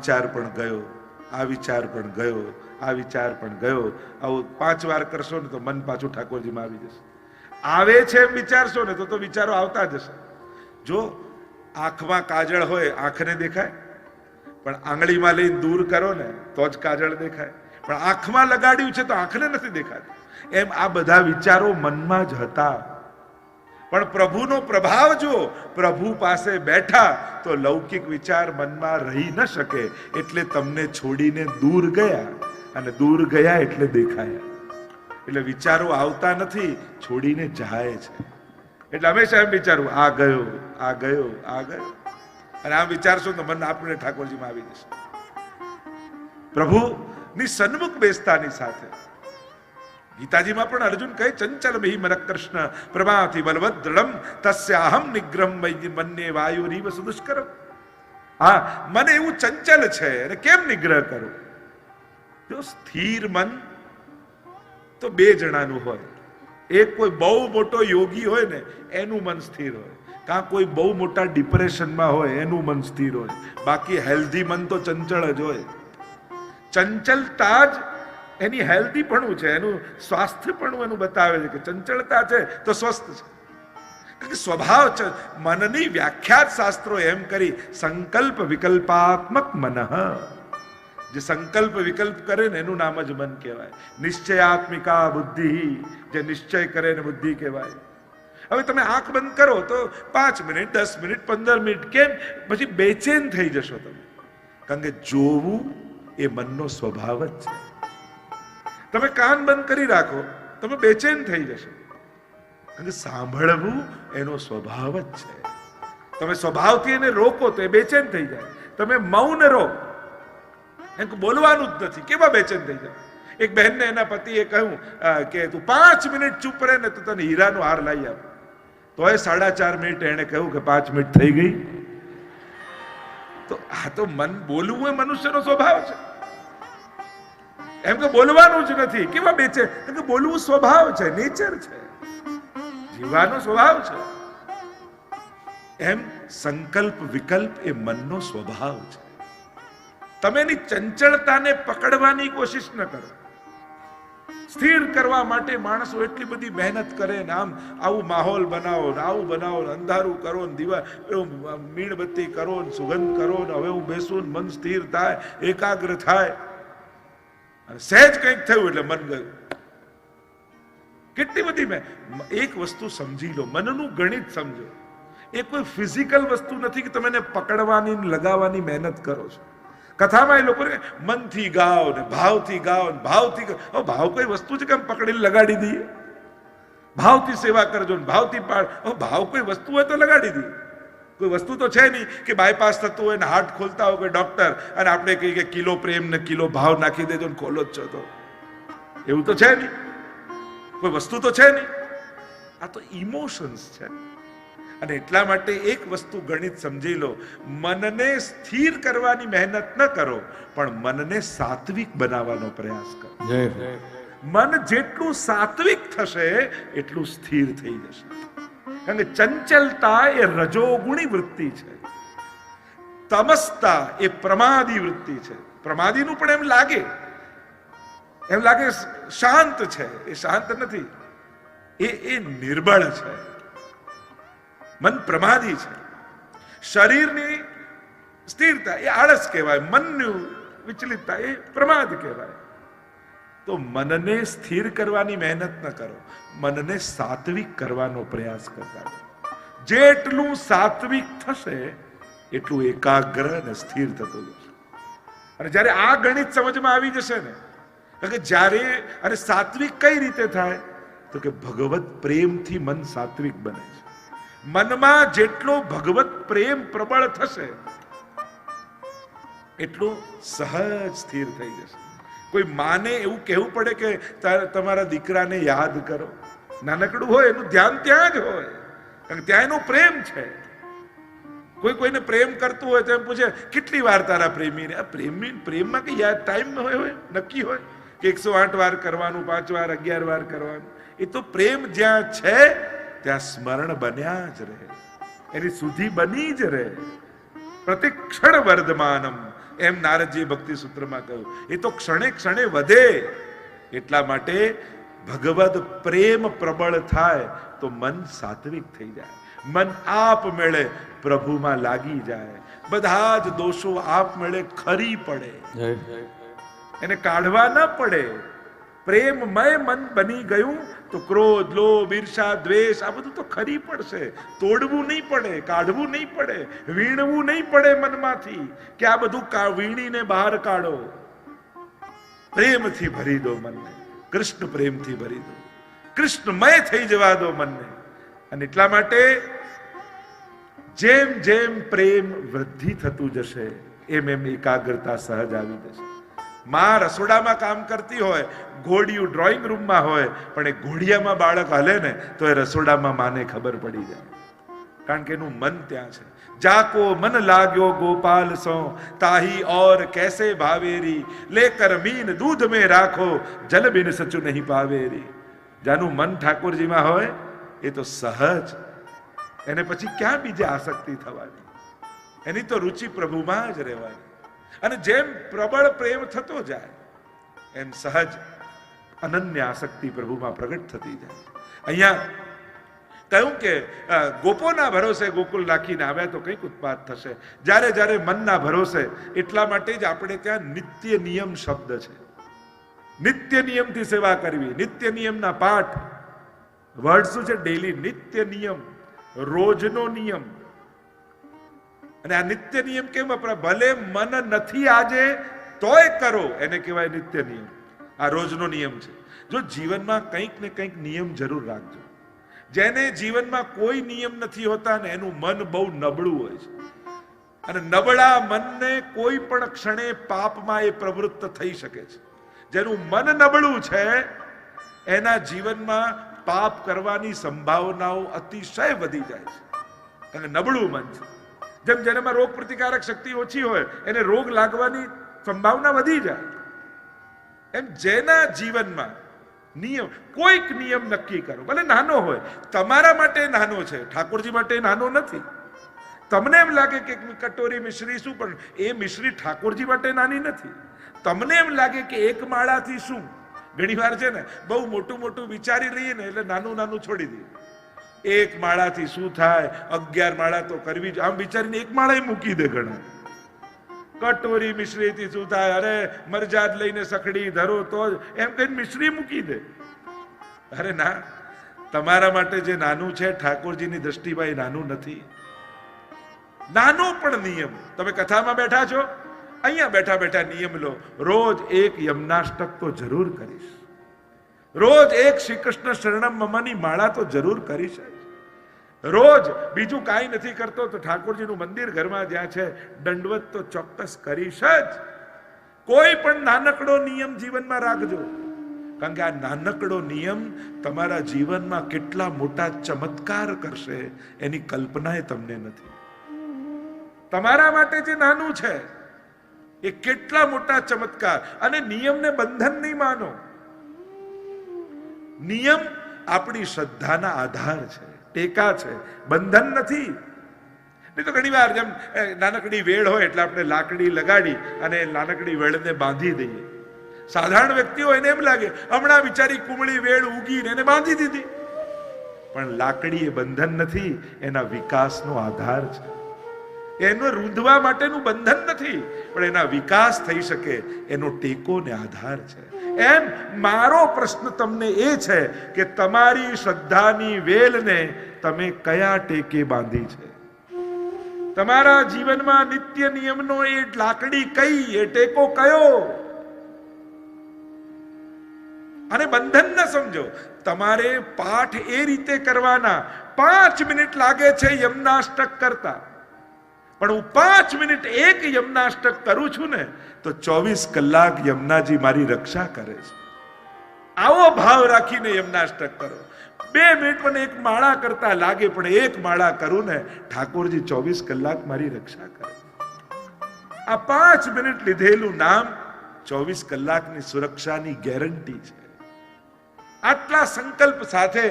વિચાર પણ ગયો, આ વિચાર પણ ગયો, આ વિચાર પણ ગયો. આવું 5 વાર કરશો ને તો મન પાછું ઠાકોરજીમાં આવી જશે. આવે છે એમ વિચારશો ને તો વિચારો આવતા જશે. જો આંખમાં કાજળ હોય, આંખને દેખાય, પણ આંગળીમાં લઈને દૂર કરો ને તો જ કાજળ દેખાય. પણ આંખમાં લગાડ્યું છે તો આંખને નથી દેખાતું. એમ આ બધા વિચારો મનમાં જ હતા. પણ પ્રભુનો પ્રભાવ જો પ્રભુ પાસે બેઠા તો લૌકિક વિચાર મનમાં રહી ન શકે. એટલે તમને છોડીને દૂર ગયા, અને દૂર ગયા એટલે દેખાયા. એટલે વિચારો આવતા નથી, છોડીને જાય છે. એટલે હંમેશા એમ વિચારવું, આ ગયો, આ ગયો, આ ગયો. અને આમ વિચારશો તો મન આપણે ઠાકોરજીમાં આવી જશે. પ્રભુની સન્મુખ બેસતાની સાથે ગીતાજીમાં પણ અર્જુન કહે, ચંચલ બહી મન કૃષ્ણ પ્રમાથી બલવદ દ્રઢમ તસ્યાહમ નિગ્રહમ મન્યે વાયુરીવ સુદુષ્કરમ. હા, મન એવું ચંચલ છે, અને કેમ નિગ્રહ કરું? જો સ્થિર મન તો 2 જણાનું હોય. એક કોઈ બહુ મોટો યોગી હોય ને એનું મન સ્થિર હોય, કાં કોઈ બહુ મોટા ડિપ્રેશનમાં હોય એનું મન સ્થિર હોય. બાકી હેલ્ધી મન તો ચંચળ જ હોય. ચંચલતા જ એની હેલ્ધી પણ છે, એનું સ્વાસ્થ્ય પણ એનું બતાવે છે કે ચંચળતા છે તો સ્વસ્થ છે. કારણ કે સ્વભાવ છે. મનની વ્યાખ્યા શાસ્ત્રો એમ કરી, સંકલ્પ વિકલ્પાત્મક મન. જે સંકલ્પ વિકલ્પ કરે ને એનું નામ જ મન કહેવાય. નિશ્ચયાત્મિકા બુદ્ધિ, જે નિશ્ચય કરે ને બુદ્ધિ કહેવાય. હવે તમે આંખ બંધ કરો તો 5 મિનિટ, 10 મિનિટ, 15 મિનિટ કેમ પછી બેચેન થઈ જશો તમે. કારણ કે જોવું એ મનનો સ્વભાવ જ છે. તમે કાન બંધ કરી રાખો, તમે બેચેન થઈ જશો. કારણ કે સાંભળવું એનો સ્વભાવ જ છે. તમે સ્વભાવથી એને રોકો તો એ બેચેન થઈ જાય. તમે મૌન રહો, એમ બોલવાનું જ નથી, કેવા બેચેન થઈ જાય. એક બહેનને એના પતિએ કહ્યું કે તું 5 મિનિટ ચૂપ રહે ને તો તને હીરાનો હાર લાવી આપું. તો એ 4.5 મિનિટ એને કહ્યું કે 5 મિનિટ થઈ ગઈ. તો આ તો મન બોલવું એ મનુષ્યનો સ્વભાવ છે. એમ કે બોલવાનું જ નથી, કેવા બેચે? કે બોલવું સ્વભાવ છે, નેચર છે, જીવવાનો સ્વભાવ છે. એમ સંકલ્પ વિકલ્પ એ મનનો સ્વભાવ છે. તમે એની ચંચળતાને પકડવાની કોશિશ ન કરો. સ્થિર કરવા માટે માણસો એટલી બધી મહેનત કરે ને આમ આવું માહોલ બનાવો ને આવું બનાવો ને અંધારું કરો ને દીવા મીણબત્તી કરો ને સુગંધ કરો ને હવે હું બેસું ને મન સ્થિર થાય, એકાગ્ર થાય. અને સહેજ કંઈક થયું એટલે મન ગયું. કેટલી બધી એક વસ્તુ સમજી લો, મનનું ગણિત સમજો. એ કોઈ ફિઝિકલ વસ્તુ નથી કે તમે એને પકડવાની લગાવવાની મહેનત કરો છો. કથામાં એ લોકો મનથી ગાઓ ને ભાવથી ગાઓ ને ભાવથી ગાઓ. ભાવ કોઈ વસ્તુ છે કે આમ પકડીને લગાડી દઈએ? ભાવથી સેવા કરજો ને ભાવથી પાડ. ભાવ કોઈ વસ્તુ હોય તો લગાડી દઈએ. કોઈ વસ્તુ તો છે નહીં કે બાયપાસ થતું હોય ને હાર્ટ ખોલતા હોય કોઈ ડોક્ટર અને આપણે કહીએ કે કિલો પ્રેમ ને કિલો ભાવ નાખી દેજો ને ખોલો જ છો. તો એવું તો છે નહીં, કોઈ વસ્તુ તો છે નહીં. આ તો ઇમોશન્સ છે. અને એટલા માટે એક વસ્તુ ગણિત સમજી લો, મનને સ્થિર કરવાની મહેનત ન કરો, પણ મનને સાત્વિક બનાવવાનો પ્રયાસ કરો. મન જેટલું સાત્વિક થશે એટલું સ્થિર થઈ જશે. કારણ કે ચંચલતા એ રજોગુણી વૃત્તિ છે, તમસતા એ પ્રમાદી વૃત્તિ છે. પ્રમાદીનું પણ એમ લાગે શાંત છે, એ શાંત નથી, એ નિર્બળ છે. મન પ્રમાદી છે. શરીરની સ્થિરતા એ આળસ કહેવાય, મનનું વિચલિતતા એ પ્રમાદ કહેવાય. તો મનને સ્થિર કરવાની મહેનત ન કરો, મનને સાત્વિક કરવાનો પ્રયાસ કરતા. જેટલું સાત્વિક થશે એટલું એકાગ્ર અને સ્થિર થતું જશે. અને જ્યારે આ ગણિત સમજમાં આવી જશે ને, કે જ્યારે અને સાત્વિક કઈ રીતે થાય તો કે ભગવત પ્રેમથી મન સાત્વિક બને છે. મનમાં જેટલો ભગવત પ્રેમ પ્રબળ થશે એટલું સહજ સ્થિર થઈ જશે. કોઈ માને એવું કહેવું પડે કે તમારા દીકરાને યાદ કરો? નાનકડું હોય એનું ધ્યાન ત્યાં જ હોય, કારણ કે ત્યાં એનો પ્રેમ છે. કોઈને પ્રેમ કરતું હોય તો એમ પૂછે કેટલી વાર તારા પ્રેમીને? આ પ્રેમમાં કઈ યાદ ટાઈમ હોય નક્કી હોય કે 108 વાર કરવાનું, 5 વાર 11 વાર કરવાનું? એ તો પ્રેમ જ્યાં છે ત્યાં સ્મરણ બન્યા જ રહે, એની સુધી બની જ રહે. પ્રતિક્ષણ વર્ધમાનમ એમ નારદજીએ ભક્તિ સૂત્રમાં કહ્યું. એ તો ક્ષણે ક્ષણે વધે. એટલા માટે ભગવદ પ્રેમ પ્રબળ થાય તો મન સાત્વિક થઈ જાય, મન આપમેળે પ્રભુમાં લાગી જાય, બધા જ દોષો આપમેળે ખરી પડે, એને કાઢવા ન પડે. પ્રેમમય મન બની ગયું તો ક્રોધ, લોભ, ઈર્ષા, દ્વેષ આ બધું તો ખરી પડશે. તોડવું નહીં પડે, કાઢવું નહીં પડે, વીણવું નહીં પડે મનમાંથી કે આ બધું વીણીને બહાર કાઢો. પ્રેમથી ભરી દો મનને, કૃષ્ણ પ્રેમથી ભરી દો, કૃષ્ણમય થઈ જવા દો મનને. અને એટલા માટે જેમ જેમ પ્રેમ વૃદ્ધિ થતું જશે એમ એમ એકાગ્રતા સહજ આવી જશે. માં રસોડામાં કામ કરતી હોય, ઘોડિયું ડ્રોઈંગ રૂમમાં હોય, પણ એ ઘોડિયામાં બાળક હલે ને તો એ રસોડામાં માને ખબર પડી જાય, કારણ કે એનું મન ત્યાં છે. જાકો મન લાગ્યો ગોપાલ સો તાહી ઓર कैसे भावेरी लेकर मीन दूध में રાખો જલ બિન સચુ નહીં પાવેરી. જાનું મન ઠાકોરજીમાં હોય એ તો સહજ, એને પછી ક્યાં બીજે આસક્તિ થવાની, એની તો રુચિ પ્રભુમાં જ રહેવાની. અને જેમ પ્રબળ પ્રેમ થતો જાય એમ સહજ અનન્ય આસક્તિ પ્રભુમાં પ્રગટ થતી જાય. અહીંયા કહ્યું કે ગોપોના ભરોસે ગોકુલ રાખીને આવ્યા તો કંઈક ઉત્પાદ થશે. જ્યારે જ્યારે મનના ભરોસે, એટલા માટે જ આપણે ત્યાં નિત્ય નિયમ શબ્દ છે. નિત્ય નિયમથી સેવા કરવી, નિત્ય નિયમના પાઠ. વર્ડ શું છે? ડેલી નિત્ય નિયમ, રોજનો નિયમ. અને આ નિત્ય નિયમ કેમ વપરાય? ભલે મન નથી આજે તોય કરો, એને કહેવાય નિત્ય નિયમ. આ રોજનો નિયમ છે. જો જીવનમાં કંઈક ને કંઈક નિયમ જરૂર રાખજો. જેને જીવનમાં કોઈ નિયમ નથી હોતા ને એનું મન બહુ નબળું હોય છે, અને નબળા મનને કોઈ પણ ક્ષણે પાપમાં એ પ્રવૃત્ત થઈ શકે છે. જેનું મન નબળું છે એના જીવનમાં પાપ કરવાની સંભાવનાઓ અતિશય વધી જાય છે, અને નબળું મન છે. જેમ જેનામાં રોગ પ્રતિકારક શક્તિ ઓછી હોય એને રોગ લાગવાની સંભાવના વધી જાય, એમ જેના જીવનમાં નિયમ, કોઈક નિયમ નક્કી કરો, ભલે નાનો હોય. તમારા માટે નાનો છે, ઠાકોરજી માટે નાનો નથી. તમને એમ લાગે કે કટોરી મિશ્રી શું, પણ એ મિશ્રી ઠાકોરજી માટે નાની નથી. તમને એમ લાગે કે એક માળાથી શું, ઘણી વાર છે ને બહુ મોટું મોટું વિચારી લઈએ ને એટલે નાનું નાનું છોડી દઈએ. એક માળાથી શું થાય, 11 માળા તો કરવી જ, આમ વિચારીને એક માળા મૂકી દે ઘણા. કટોરી મિશ્રીથી શું થાય, અરે મરજાદ લઈને સખડી ધરો તો એમ કહીને મિશ્રી મૂકી દે. અરે ના, તમારા માટે જે નાનું છે ઠાકોરજીની દ્રષ્ટિમાં એ નાનું નથી. નાનો પણ નિયમ. તમે કથામાં બેઠા છો, અહીંયા બેઠા બેઠા નિયમ લો. રોજ એક યમનાષ્ટક તો જરૂર કરીશ, રોજ એક શ્રી કૃષ્ણ શરણમ મમની માળા તો જરૂર કરીશ. રોજ બીજું કાંઈ નથી કરતો તો ઠાકોરજીનું મંદિર ઘરમાં જ્યાં છે દંડવત તો ચોક્કસ કરીશ જ. કોઈ પણ નાનકડો નિયમ જીવનમાં રાખજો, કારણ કે આ નાનકડો નિયમ તમારા જીવનમાં કેટલા મોટા ચમત્કાર કરશે એની કલ્પના તમને નથી. તમારા માટે જે નાનું છે એ કેટલા મોટા ચમત્કાર. અને નિયમને બંધન નહીં માનો. નિયમ આપણી શ્રદ્ધાના આધાર છે, ટેકા છે, બંધન નથી. નહીં તો ઘણી વાર જેમ નાનકડી વેળ હોય એટલે આપણે લાકડી લગાડી અને નાનકડી વેળને બાંધી દઈએ. સાધારણ વ્યક્તિઓ એને એમ લાગે હમણાં બિચારી કુમળી વેળ ઉગીને એને બાંધી દીધી, પણ લાકડી એ બંધન નથી, એના વિકાસનો આધાર છે. એનો રૂંધવા માટેનું બંધન નથી, પણ એના વિકાસ થઈ શકે એનો ટેકો ને આધાર છે. એમ મારો પ્રશ્ન તમને એ છે કે તમારી શ્રદ્ધાની વેલને તમે કયા ટેકે બાંધી છે? તમારા જીવનમાં નિત્ય નિયમનો એ લાકડી કઈ, એ ટેકો કયો? અને બંધન ન સમજો. તમારે પાઠ એ રીતે કરવાના, 5 મિનિટ લાગે છે યમનાષ્ટક કરતા, પણ હું 5 મિનિટ એક યમનાષ્ટક કરું છું ને તો 24 કલાક યમુનાજી મારી રક્ષા કરે છે. આવો ભાવ રાખીને યમનાષ્ટક કરો. 2 મિનિટ મને એક માળા કરતા લાગે, પણ એક માળા કરું ને ઠાકોરજી 24 કલાક મારી રક્ષા કરે. આ 5 મિનિટ લીધેલું નામ 24 કલાકની સુરક્ષાની ગેરંટી છે. આટલા સંકલ્પ સાથે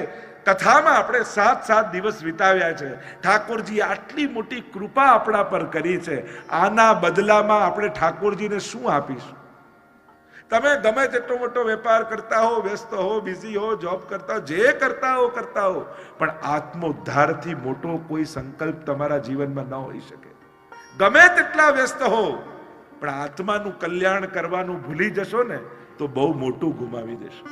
કથામાં આપણે 7 દિવસ વિતાવ્યા છે. ઠાકોરજી આટલી મોટી કૃપા આપણા પર કરી છે. આના બદલામાં આપણે ઠાકોરજીને શું આપીશું? તમે ગમે તેટલો મોટો વેપાર કરતા હો, વ્યસ્ત હો, બિઝી હો, જોબ કરતા હો, જે કરતા હો, પણ આત્મોદ્ધારથી મોટો કોઈ સંકલ્પ તમારા જીવનમાં ન હોઈ શકે. ગમે તેટલા વ્યસ્ત હો, પણ આત્માનું કલ્યાણ કરવાનું ભૂલી જશો ને તો બહુ મોટું ગુમાવી દેશો.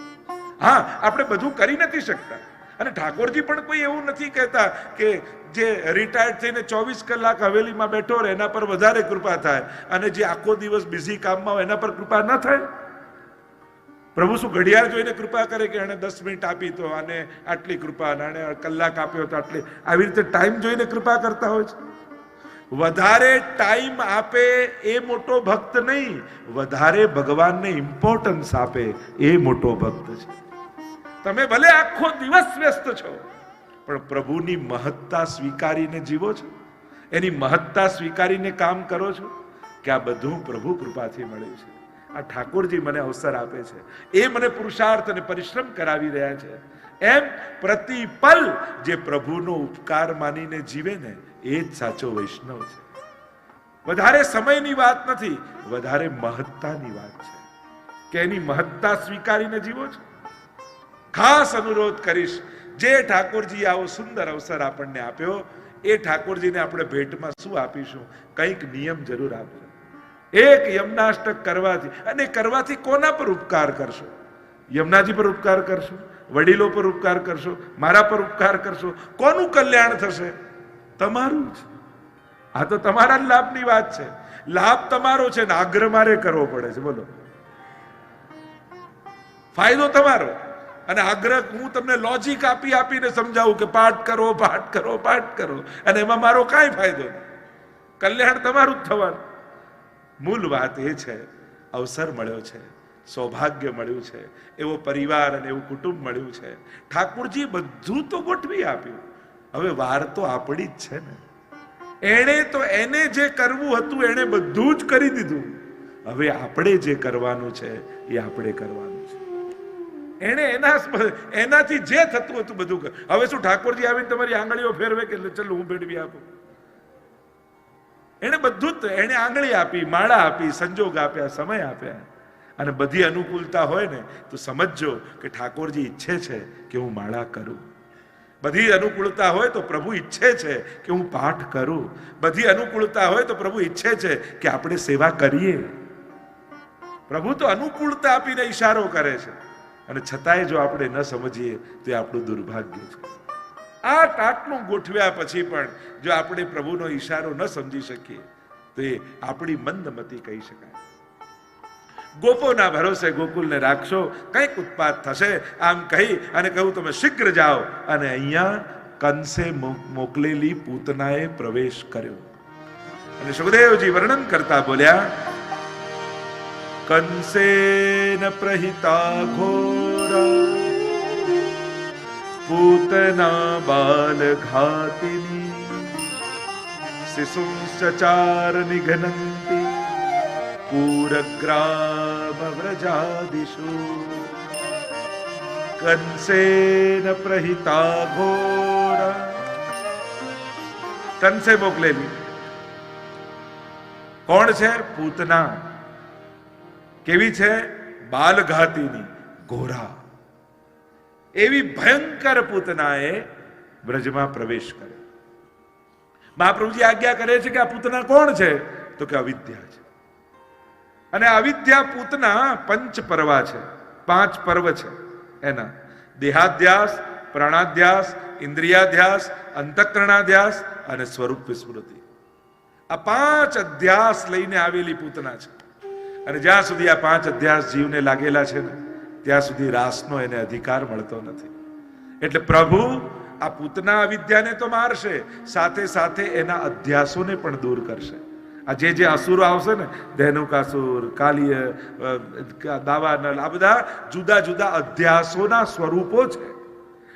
હા, આપણે બધું કરી નથી શકતા, અને ઠાકોરજી પણ કોઈ એવું નથી કહેતા કે જે રિટાયર્ડ થઈને 24 કલાક હવેલીમાં બેઠો રહે એના પર વધારે કૃપા થાય, અને જે આખો દિવસ બિઝી કામમાં હોય એના પર કૃપા ન થાય. પ્રભુ શું ઘડિયાળ જોઈને કૃપા કરે કે એને 10 મિનિટ આપી તો આને આટલી કૃપા, અને કલાક આપ્યો તો આટલી? આવી રીતે ટાઈમ જોઈને કૃપા કરતા હોય છે. વધારે ટાઈમ આપે એ મોટો ભક્ત નહીં, વધારે ભગવાનને ઇમ્પોર્ટન્સ આપે એ મોટો ભક્ત છે. તમે ભલે આખો દિવસ વ્યસ્ત છો, પણ પ્રભુની મહત્તા સ્વીકારીને જીવો છો, એની મહત્તા સ્વીકારીને કામ કરો છો કે આ બધું પ્રભુ કૃપાથી મળ્યું છે. આ ઠાકોરજી મને અવસર આપે છે, એ મને પુરુષાર્થ અને પરિશ્રમ કરાવી રહ્યા છે. એમ પ્રતિપલ જે પ્રભુનો ઉપકાર માનીને જીવે ને એ જ સાચો વૈષ્ણવ છે. વધારે સમયની વાત નથી, વધારે મહત્તાની વાત છે કે એની મહત્તા સ્વીકારીને જીવો છો. ખાસ અનુરોધ કરીશ, જે ઠાકોરજી આવો સુંદર અવસર આપણને આપ્યો, એ ઠાકોરજીને આપણે ભેટમાં શું આપીશું? કંઈક નિયમ જરૂર આપજો. એક યમનાષ્ટક કરવાથી, અને કરવાથી કોના પર ઉપકાર કરશો? યમુનાજી પર ઉપકાર કરશો? વડીલો પર ઉપકાર કરશો? મારા પર ઉપકાર કરશો? કોનું કલ્યાણ થશે? તમારું જ. આ તો તમારા જ લાભની વાત છે. લાભ તમારો છે ને આગ્રહ મારે કરવો પડે છે. બોલો, ફાયદો તમારો, અને આગ્રહ હું તમને લોજિક આપીને સમજાવું કે પાઠ કરો, પાઠ કરો, પાઠ કરો, અને એમાં મારો કાંઈ ફાયદો નહીં. કલ્યાણ તમારું જ થવાનું. મૂળ વાત એ છે, અવસર મળ્યો છે, સૌભાગ્ય મળ્યું છે, એવો પરિવાર અને એવું કુટુંબ મળ્યું છે. ઠાકોરજી બધું તો ગોઠવી આપ્યું, હવે વાર તો આપણી જ છે ને. એને જે કરવું હતું એને બધું જ કરી દીધું. હવે આપણે જે કરવાનું છે એ આપણે કરવાનું છે. એનાથી જે થતું હતું બધું કર. હવે શું ઠાકોરજી આવીને તમારી આંગળીઓ ફેરવે કે ચલો હું ભેળવી આપું? એને બધું જ, એને આંગળી આપી, માળા આપી, સંજોગ આપ્યા, સમય આપ્યા, અને બધી અનુકૂળતા હોય ને તો સમજજો કે ઠાકોરજી ઈચ્છે છે કે હું માળા કરું. બધી અનુકૂળતા હોય તો પ્રભુ ઈચ્છે છે કે હું પાઠ કરું. બધી અનુકૂળતા હોય તો પ્રભુ ઈચ્છે છે કે આપણે સેવા કરીએ. પ્રભુ તો અનુકૂળતા આપીને ઈશારો કરે છે, અને છતાંય જો આપણે ન સમજીએ તો એ આપણું દુર્ભાગ્ય છે. આટલું ગોઠવ્યા પછી પણ જો આપણે પ્રભુનો ઈશારો ન સમજી શકીએ તો એ આપણી મંદમતી કહી શકાય. ગોપોના ભરોસે ગોકુલને રાખશો, કંઈક ઉત્પાત થશે. આમ કહી અને કહ્યું તમે શીઘ્ર જાઓ. અને અહીંયા કંસે મોકલેલી પૂતનાએ પ્રવેશ કર્યો. અને સુખદેવજી વર્ણન કરતા બોલ્યા, કંસેન પ્રહિતા ઘોરા પૂતના બાલ ઘાતિની શિશુંશ્ચાર નિઘનંતી પૂરગ્રામ વ્રજાદિષુ કંસેન પ્રહિતા ઘોરા. કંસે મોકલેલી. કોણ છે? પૂતના. કેવી છે? બાલઘાતીની, ઘોરા. એવી ભયંકર પૂતનાએ બ્રજમાં પ્રવેશ કર્યો. મહાપ્રભુજી આજ્ઞા કરે છે કે આ પૂતના કોણ છે? તો કે અવિદ્યા છે. અને અવિદ્યા પૂતના 5 પર્વા છે, 5 પર્વ છે એના: દેહાધ્યાસ, પ્રાણાધ્યાસ, ઇન્દ્રિયાધ્યાસ, અંતઃકરણાધ્યાસ અને સ્વરૂપ વિસ્મૃતિ. આ 5 અધ્યાસ લઈને આવેલી પૂતના છે. અને જ્યાં સુધી આ 5 અધ્યાસ જીવને લાગેલા છે ને ત્યાં સુધી રાસનો એને અધિકાર મળતો નથી. એટલે પ્રભુ આ પૂતના અવિદ્યાને તો મારશે, સાથે સાથે એના અધ્યાસોને પણ દૂર કરશે. આ જે અસુરો આવશે ને, ધેનુકાસુર, કાલિય, દાવાનલ, આ બધા જુદા જુદા અધ્યાસોના સ્વરૂપો છે.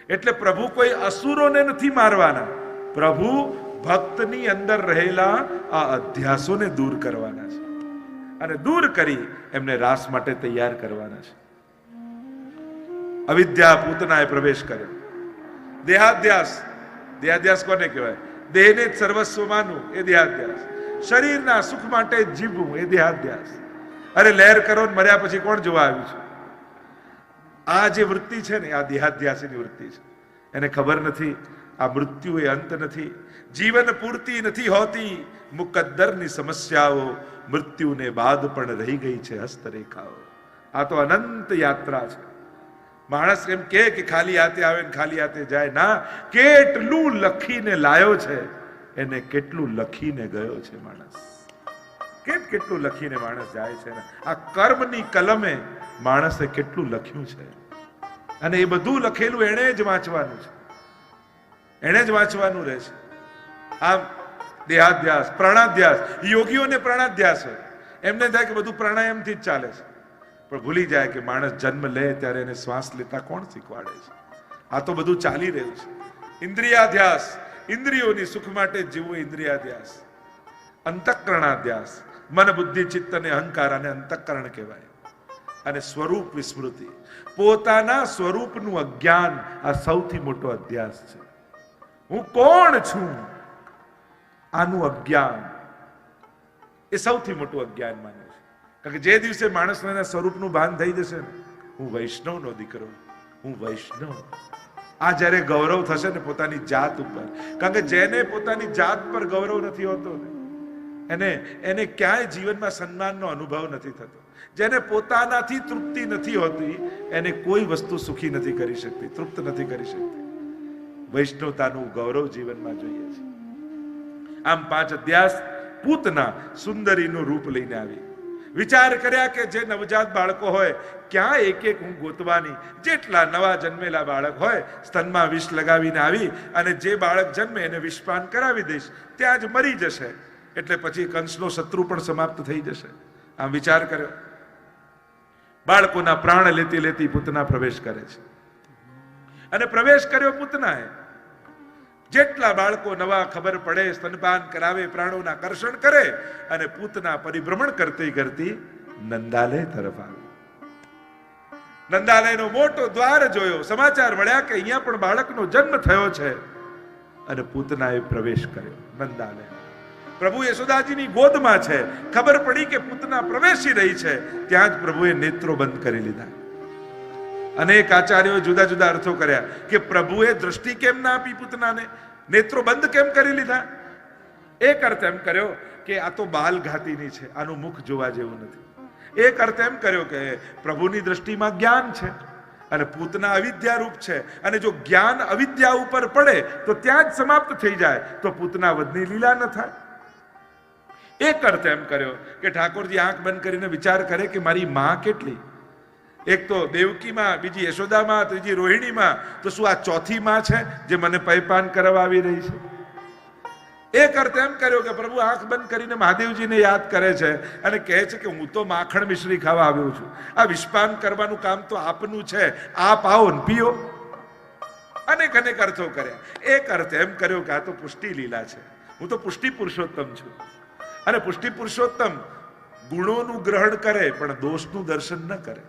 એટલે પ્રભુ કોઈ અસુરોને નથી મારવાના, પ્રભુ ભક્તની અંદર રહેલા આ અધ્યાસોને દૂર કરવાના છે, અને દૂર કરી એમને રાસ માટે તૈયાર કરવાના છે. અવિદ્યા પૂતનાએ પ્રવેશ કર્યો. દેહાધ્યાસ, દેહાધ્યાસ કોને કહેવાય? દેહને જ સર્વસ્વ માનવું એ દેહાધ્યાસ. શરીરના સુખ માટે જ જીવવું એ દેહાધ્યાસ. અરે લહેર કરો ને મર્યા પછી કોણ જોવા આવ્યું છે? આ જે વૃત્તિ છે ને આ દેહાધ્યાસની વૃત્તિ છે. એને ખબર નથી આ મૃત્યુ એ અંત નથી, જીવન પૂર્તિ નથી હોતી, મુકદ્દરની સમસ્યાઓ મૃત્યુને બાદ પણ રહી ગઈ છે હસ્તરેખાઓ. આ તો અનંત યાત્રા છે. માણસ એમ કે ખાલી હાથે આવે ને ખાલી હાથે જાય. ના, કેટલું લખીને લાયો છે એને કેટલું લખીને ગયો છે માણસ. કેટલું લખીને માણસ જાય છે. આ કર્મની કલમે માણસે કેટલું લખ્યું છે અને એ બધું લખેલું એને જ વાંચવાનું છે, એને જ વાંચવાનું રહે છે. આમ દેહાધ્યાસ, પ્રાણાધ્યાસ. યોગીઓને પ્રાણાધ્યાસ હોય, એમને થાય કે બધું પ્રાણાયામથી જ ચાલે છે, પણ ભૂલી જાય કે માણસ જન્મ લે ત્યારે એને શ્વાસ લેતા કોણ શીખવાડે છે? આ તો બધું ચાલી રહ્યું છે. ઇન્દ્રિયાધ્યાસ, ઇન્દ્રિયોની સુખ માટે જીવવું ઇન્દ્રિયાધ્યાસ. અંતઃકરણાધ્યાસ, મન બુદ્ધિ ચિત્ત અને અહંકાર અને અંતઃકરણ કહેવાય. અને સ્વરૂપ વિસ્મૃતિ, પોતાના સ્વરૂપનું અજ્ઞાન આ સૌથી મોટો અધ્યાસ છે. હું કોણ છું આનું અજ્ઞાન એ સૌથી મોટું અજ્ઞાન માને છે. કારણ કે જે દિવસે માણસના સ્વરૂપનું ભાન થઈ જશે ને, હું વૈષ્ણવનો દીકરો, હું વૈષ્ણવ, આ જ્યારે ગૌરવ થશે ને પોતાની જાત ઉપર. કારણ કે જેને પોતાની જાત પર ગૌરવ નથી હોતો ને એને ક્યાંય જીવનમાં સન્માનનો અનુભવ નથી થતો. જેને પોતાનાથી તૃપ્તિ નથી હોતી એને કોઈ વસ્તુ સુખી નથી કરી શકતી, તૃપ્ત નથી કરી શકતી. વૈષ્ણવતાનું ગૌરવ જીવનમાં જોઈએ છે. આમ 5 અધ્યાસ. પૂતના સુંદરીનું રૂપ લઈને આવી. વિચાર કર્યા કે જે નવજાત બાળકો હોય ક્યાં એક એક હું ગોતવાની. જેટલા નવા જન્મેલા બાળક હોય સ્તનમાં વિષ લગાવીને આવી અને જે બાળક જન્મે એને વિષપાન કરાવી દઈશ, ત્યાં જ મરી જશે, એટલે પછી કંસનો શત્રુ પણ સમાપ્ત થઈ જશે. આમ વિચાર કર્યો. બાળકોના પ્રાણ લેતી લેતી પૂતના પ્રવેશ કરે છે. અને પ્રવેશ કર્યો પૂતનાએ. જેટલા બાળકો નવા ખબર પડે સ્તનપાન કરાવે, પ્રાણોના કર્ષણ કરે અને પૂતના પરિભ્રમણ કરતી કરતી નંદાલય તરફ આવી. નંદાલયનો મોટો દ્વાર જોયો, સમાચાર મળ્યા કે અહીંયા પણ બાળકનો જન્મ થયો છે અને પૂતનાએ પ્રવેશ કર્યો નંદાલય. પ્રભુ યશોદાજીની ગોદમાં છે. ખબર પડી કે પૂતના પ્રવેશી રહી છે, ત્યાં જ પ્રભુએ નેત્રો બંધ કરી લીધા. અનેક આચાર્યોએ જુદા જુદા અર્થો કર્યા કે પ્રભુએ દ્રષ્ટિ કેમ ના આપી પૂતનાને, નેત્રો બંધ કેમ કરી લીધા? એક અર્થ એમ કર્યો કે આ તો બાલઘાતીની છે, આનું મુખ જોવા જેવું નથી. એક અર્થ એમ કર્યો કે પ્રભુની દ્રષ્ટિમાં જ્ઞાન છે અને પૂતના અવિદ્યા રૂપ છે, અને જો જ્ઞાન અવિદ્યા ઉપર પડે તો ત્યાં જ સમાપ્ત થઈ જાય, તો પૂતના વધની લીલા ન થાય. એક અર્થ એમ કર્યો કે ઠાકોરજી આંખ બંધ કરીને વિચાર કરે કે મારી માં કેટલી? એક તો દેવકી માં, બીજી યશોદા માં, ત્રીજી રોહિણી માં, તો શું આ ચોથી માં છે જે મને પૈપાન કરવા આવી રહી છે? એક અર્થ એમ કર્યો કે પ્રભુ આંખ બંધ કરીને મહાદેવજીને યાદ કરે છે અને કહે છે કે હું તો માખણ મિશ્રી ખાવા આવ્યો છું, આ વિષપાન કરવાનું કામ તો આપનું છે, આપ આવો ને પીઓ. અનેક અનેક અર્થો કર્યા. એક અર્થ એમ કર્યો કે આ તો પુષ્ટિ લીલા છે, હું તો પુષ્ટિ પુરુષોત્તમ છું. અને પુષ્ટિ પુરુષોત્તમ ગુણોનું ગ્રહણ કરે પણ દોષનું દર્શન ન કરે.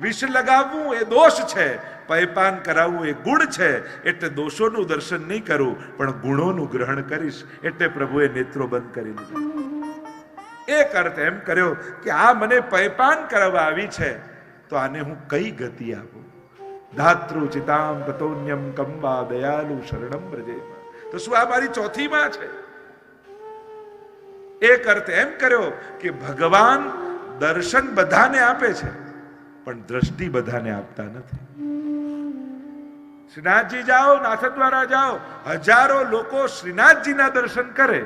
વિષ લગાવવું એ દોષ છે, પૈપાન કરાવવું એ ગુણ છે. એટલે દોષોનું દર્શન નહીં કરું પણ ગુણોનું ગ્રહણ કરીશ, એટલે પ્રભુએ નેત્રો બંધ કરી લીધા. એક અર્થ એમ કર્યો કે આ મને પૈપાન કરાવવા આવી છે તો આને હું કઈ ગતિ આપું? ધાતૃ ચિતામ તતોન્યમ કંબા દયાલુ શરણમ વ્રજે. તો શું આ મારી ચોથી માં છે? એક અર્થ એમ કર્યો કે ભગવાન દર્શન બધાને આપે છે પણ દ્રષ્ટિ બધાને આપતા નથી. શ્રીનાથજી જાઓ, નાથદ્વારા જાઓ, હજારો લોકો શ્રીનાથજીના દર્શન કરે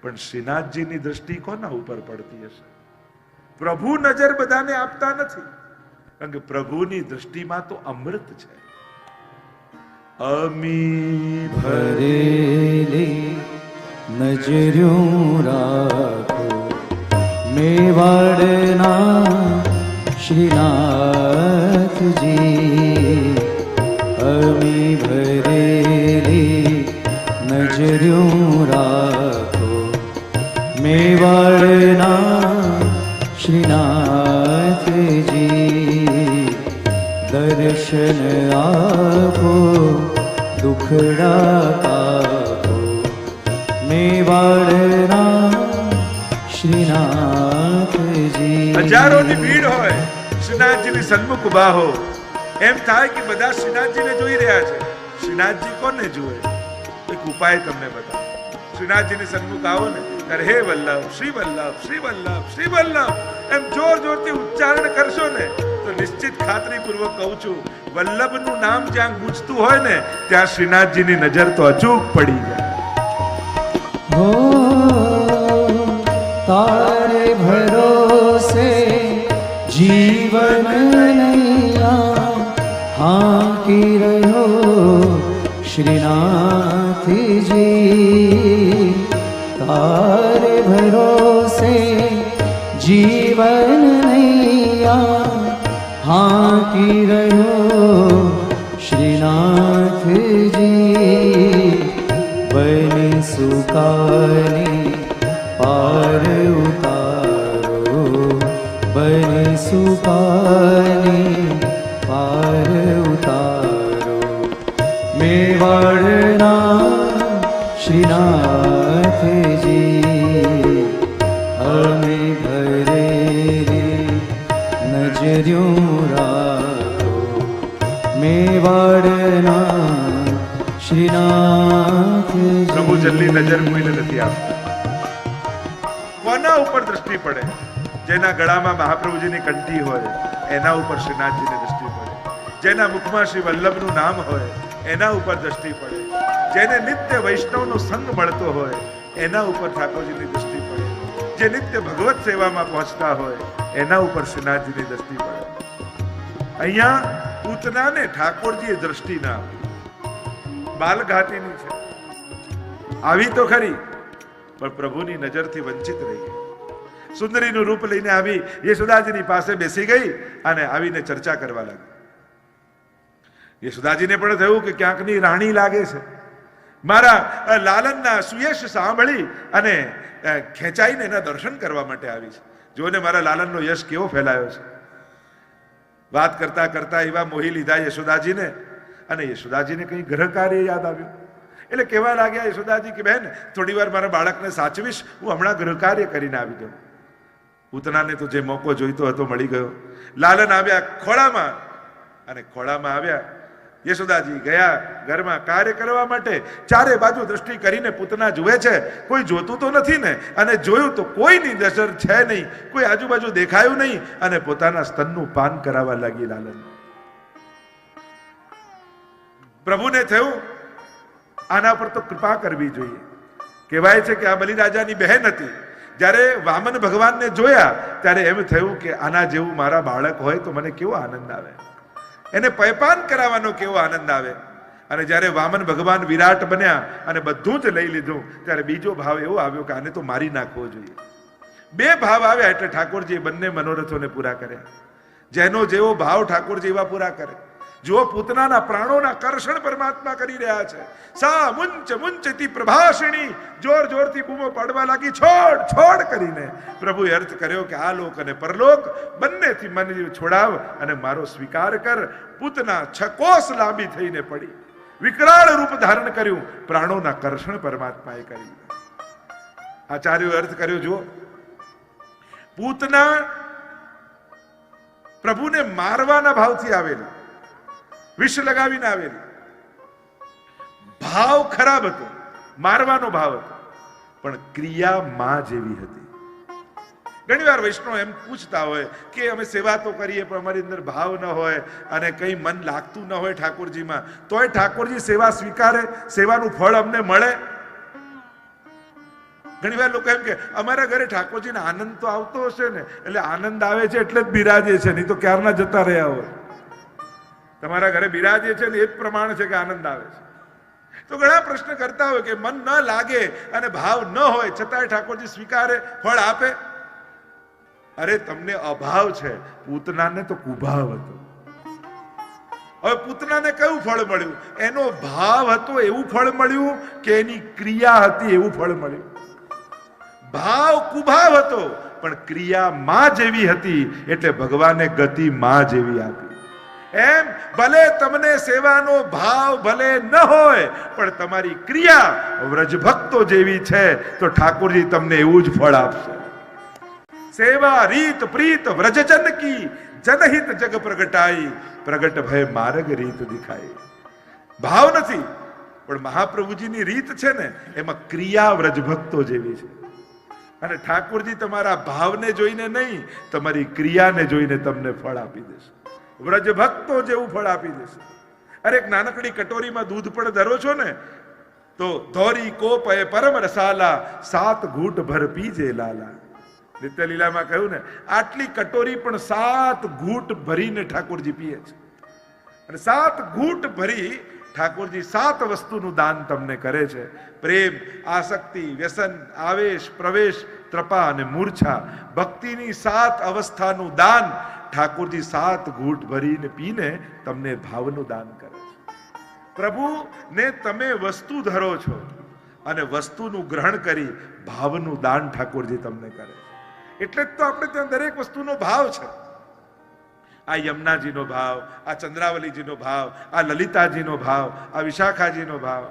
પણ શ્રીનાથજીની દ્રષ્ટિ કોના ઉપર પડતી હશે? પ્રભુ નજર બધાને આપતા નથી, કારણ કે પ્રભુની દ્રષ્ટિમાં તો અમૃત છે. અમી ભરેલી નજર્યું રાખો મેવાડના શ્રીનાથજી. અમી ભરેલી નજર્યું રાખો મેવાડના શ્રીનાથજી. દર્શન આપો દુખડા કાપો મેવાડના શ્રીનાથજી. હજારોની ભીડ હોય, શ્રીનાથજીની સન્મુખ ઉભા હો, એમ થાય કે બધા શ્રીનાથજીને જોઈ રહ્યા છે. શ્રીનાથજી કોને જુએ? એક ઉપાય તમને બતાવો. શ્રીનાથજીની સન્મુખ આવો ને ત્યારે હે વલ્લભ, શ્રી વલ્લભ, શ્રી વલ્લભ, શ્રી વલ્લભ એમ જોર જોરથી ઉચ્ચારણ કરશો ને તો નિશ્ચિત ખાતરીપૂર્વક કહું છું, વલ્લભનું નામ જ્યાં ગૂંજતું હોય ને ત્યાં શ્રીનાથજીની નજર તો અચૂક પડી જાય. હો તારે ભરોસે જીવન નૈયા હાંકી રહ્યો શ્રીનાથજી. તારે ભરોસે જીવન નૈયા હાંકી રહ્યો શ્રીનાથજી. બન સુકાની પાર ઉતારો, બન સુકાની પાર ઉતારો મેવાડના શ્રીનાથજી. અમે ભરેલી નજર્યું રાખો મેવાડના શ્રીનાથજી. પ્રભુ જલ્દી નજર કોઈને નથી આપતા. કોના ઉપર દ્રષ્ટિ પડે? જેના ગળામાં મહાપ્રભુજીની કંઠી હોય એના ઉપર શ્રીનાથજીની દ્રષ્ટિ પડે. જેના મુખમાં શ્રી વલ્લભનું નામ હોય એના ઉપર દ્રષ્ટિ પડે. જેને નિત્ય વૈષ્ણવનો સંગ મળતો હોય એના ઉપર ઠાકોરજીની દ્રષ્ટિ પડે. જે નિત્ય ભગવત સેવામાં પહોંચતા હોય એના ઉપર શ્રીનાથજીની દ્રષ્ટિ પડે. અહીંયા પૂતનાને ઠાકોરજીએ દ્રષ્ટિ ના આપી. બાલઘાટીની છે, આવી તો ખરી પણ પ્રભુની નજરથી વંચિત રહી ગઈ. સુંદરીનું રૂપ લઈને આવી યશોદાજીની પાસે બેસી ગઈ અને આવીને ચર્ચા કરવા લાગી. યશોદાજીને પણ થયું કે ક્યાંકની રાણી લાગે છે. મારા લાલનના સુયશ સાંભળી અને ખેંચાઈને એના દર્શન કરવા માટે આવી છે. જોને મારા લાલનનો યશ કેવો ફેલાયો છે. વાત કરતા કરતા એવા મોહી લીધા યશોદાજીને અને યશોદાજીને કઈ ગ્રહ કાર્ય યાદ આવ્યું. એટલે કહેવા લાગ્યા યશોદાજી કે બહેન થોડી વાર મારા બાળકને સાચવીશ, હું હમણાં ગ્રહ કાર્ય કરીને આવી દઉં. પૂતનાને તો જે મોકો જોઈતો હતો મળી ગયો. લાલન આવ્યા ખોળામાં અને ખોળામાં આવ્યા યશોદાજી ગયા ઘરમાં કાર્ય કરવા માટે. ચારે બાજુ દ્રષ્ટિ કરીને પૂતના જુએ છે, કોઈ જોતું તો નથી ને, અને જોયું તો કોઈની નજર છે નહીં, કોઈ આજુબાજુ દેખાયું નહીં અને પોતાના સ્તનનું પાન કરાવવા લાગી લાલન. પ્રભુને થયું આના પર તો કૃપા કરવી જોઈએ. કહેવાય છે કે આ બલિરાજાની બહેન હતી. જ્યારે વામન ભગવાનને જોયા ત્યારે એમ થયું કે આના જેવું મારા બાળક હોય તો મને કેવો આનંદ આવે, એને પયપાન કરાવવાનો કેવો આનંદ આવે. અને જ્યારે વામન ભગવાન વિરાટ બન્યા અને બધું જ લઈ લીધું ત્યારે બીજો ભાવ એવો આવ્યો કે આને તો મારી નાખવો જોઈએ. બે ભાવ આવ્યા એટલે ઠાકોરજી બંને મનોરથોને પૂરા કર્યા. જેનો જેવો ભાવ ઠાકોરજી એવા પૂરા કરે. જો પૂતનાના પ્રાણોના કર્ષણ પરમાત્મા કરી રહ્યા છે. સા મુંચ મુંચતી પ્રભાષિણી, જોર જોરથી બૂમો પાડવા લાગી છોડ છોડ કરીને. પ્રભુએ અર્થ કર્યો કે આ લોક અને પરલોક બંનેથી મન છોડાવ અને મારો સ્વીકાર કર. પૂતના 6 કોસ લાંબી થઈને પડી, વિકરાળ રૂપ ધારણ કર્યું. પ્રાણોના કર્ષણ પરમાત્માએ કરી. આચાર્યોએ અર્થ કર્યો જુઓ, પૂતના પ્રભુને મારવાના ભાવથી આવેલી, વિષ લગાવીને આવેલી. ભાવ ખરાબ હતો, મારવાનો ભાવ હતો, પણ ક્રિયા માં જેવી હતી. ઘણી વાર વૈષ્ણવ એમ પૂછતા હોય કે અમે સેવા તો કરીએ પણ અમારી અંદર ભાવ ન હોય અને કઈ મન લાગતું ન હોય ઠાકોરજીમાં, તોય ઠાકોરજી સેવા સ્વીકારે, સેવાનું ફળ અમને મળે. ઘણી વાર લોકો એમ કે અમારા ઘરે ઠાકોરજીને આનંદ તો આવતો હશે ને, એટલે આનંદ આવે છે એટલે જ બિરાજે છે, નહીં તો ક્યારના જતા રહ્યા હોય. તમારા ઘરે બિરાજે છે ને એ જ પ્રમાણ છે કે આનંદ આવે છે. તો ઘણા પ્રશ્ન કરતા હોય કે મન ન લાગે અને ભાવ ન હોય છતાંય ઠાકોરજી સ્વીકારે, ફળ આપે. અરે તમને અભાવ છે, પૂતનાને તો કુભાવ હતો. હવે પૂતનાને કયું ફળ મળ્યું? એનો ભાવ હતો એવું ફળ મળ્યું કે એની ક્રિયા હતી એવું ફળ મળ્યું. ભાવ કુભાવ હતો પણ ક્રિયા માં જેવી હતી એટલે ભગવાને ગતિ માં જેવી આપી. એમ ભલે તમને સેવાનો ભાવ ભલે ન હોય, પણ તમારી ક્રિયા વ્રજભક્તો જેવી છે તો ઠાકોરજી તમને એવું જ ફળ આપશે. સેવા રીત પ્રીત વ્રજજન કી, જનહિત જગ પ્રગટાઈ, પ્રગટ ભય માર્ગ રીત દિખાઈ. ભાવ નથી, પણ મહાપ્રભુજીની રીત છે ને એમાં ક્રિયા વ્રજભક્તો જેવી છે. અને ઠાકોરજી તમારા ભાવને જોઈને નહીં, તમારી ક્રિયાને જોઈને તમને ફળ આપી દેશે. વ્રજભક્તો જેવું ફળ આપી દેશે. અરે એક નાનકડી કટોરીમાં દૂધ પણ ધરો છો ને તો ધોરી કોપ એ પરમ રસાલા, 7 ઘૂંટ ભર પીજે લાલા. નિત્ય લીલામાં કહ્યું ને, આટલી કટોરી પણ 7 ઘૂંટ ભરીને ઠાકોરજી પીએ છે. અને 7 ઘૂંટ ભરી ઠાકોરજી 7 વસ્તુનું દાન તમને કરે છે. પ્રેમ, આસક્તિ, વ્યસન, આવેશ, પ્રવેશ, ત્રપા અને મૂર્છા. ભક્તિની 7 અવસ્થાનું દાન ઠાકોરજી 7 ઘૂંટ ભરીને પીને તમને ભાવનું દાન કરે છે. પ્રભુને તમે વસ્તુ ધરો છો અને વસ્તુનું ગ્રહણ કરી ભાવનું દાન ઠાકોરજી તમને કરે છે. એટલે જ તો આપણે ત્યાં દરેક વસ્તુનો ભાવ છે. આ યમુનાજીનો ભાવ, આ ચંદ્રાવલીજીનો ભાવ, આ લલિતાજીનો ભાવ, આ વિશાખાજીનો ભાવ.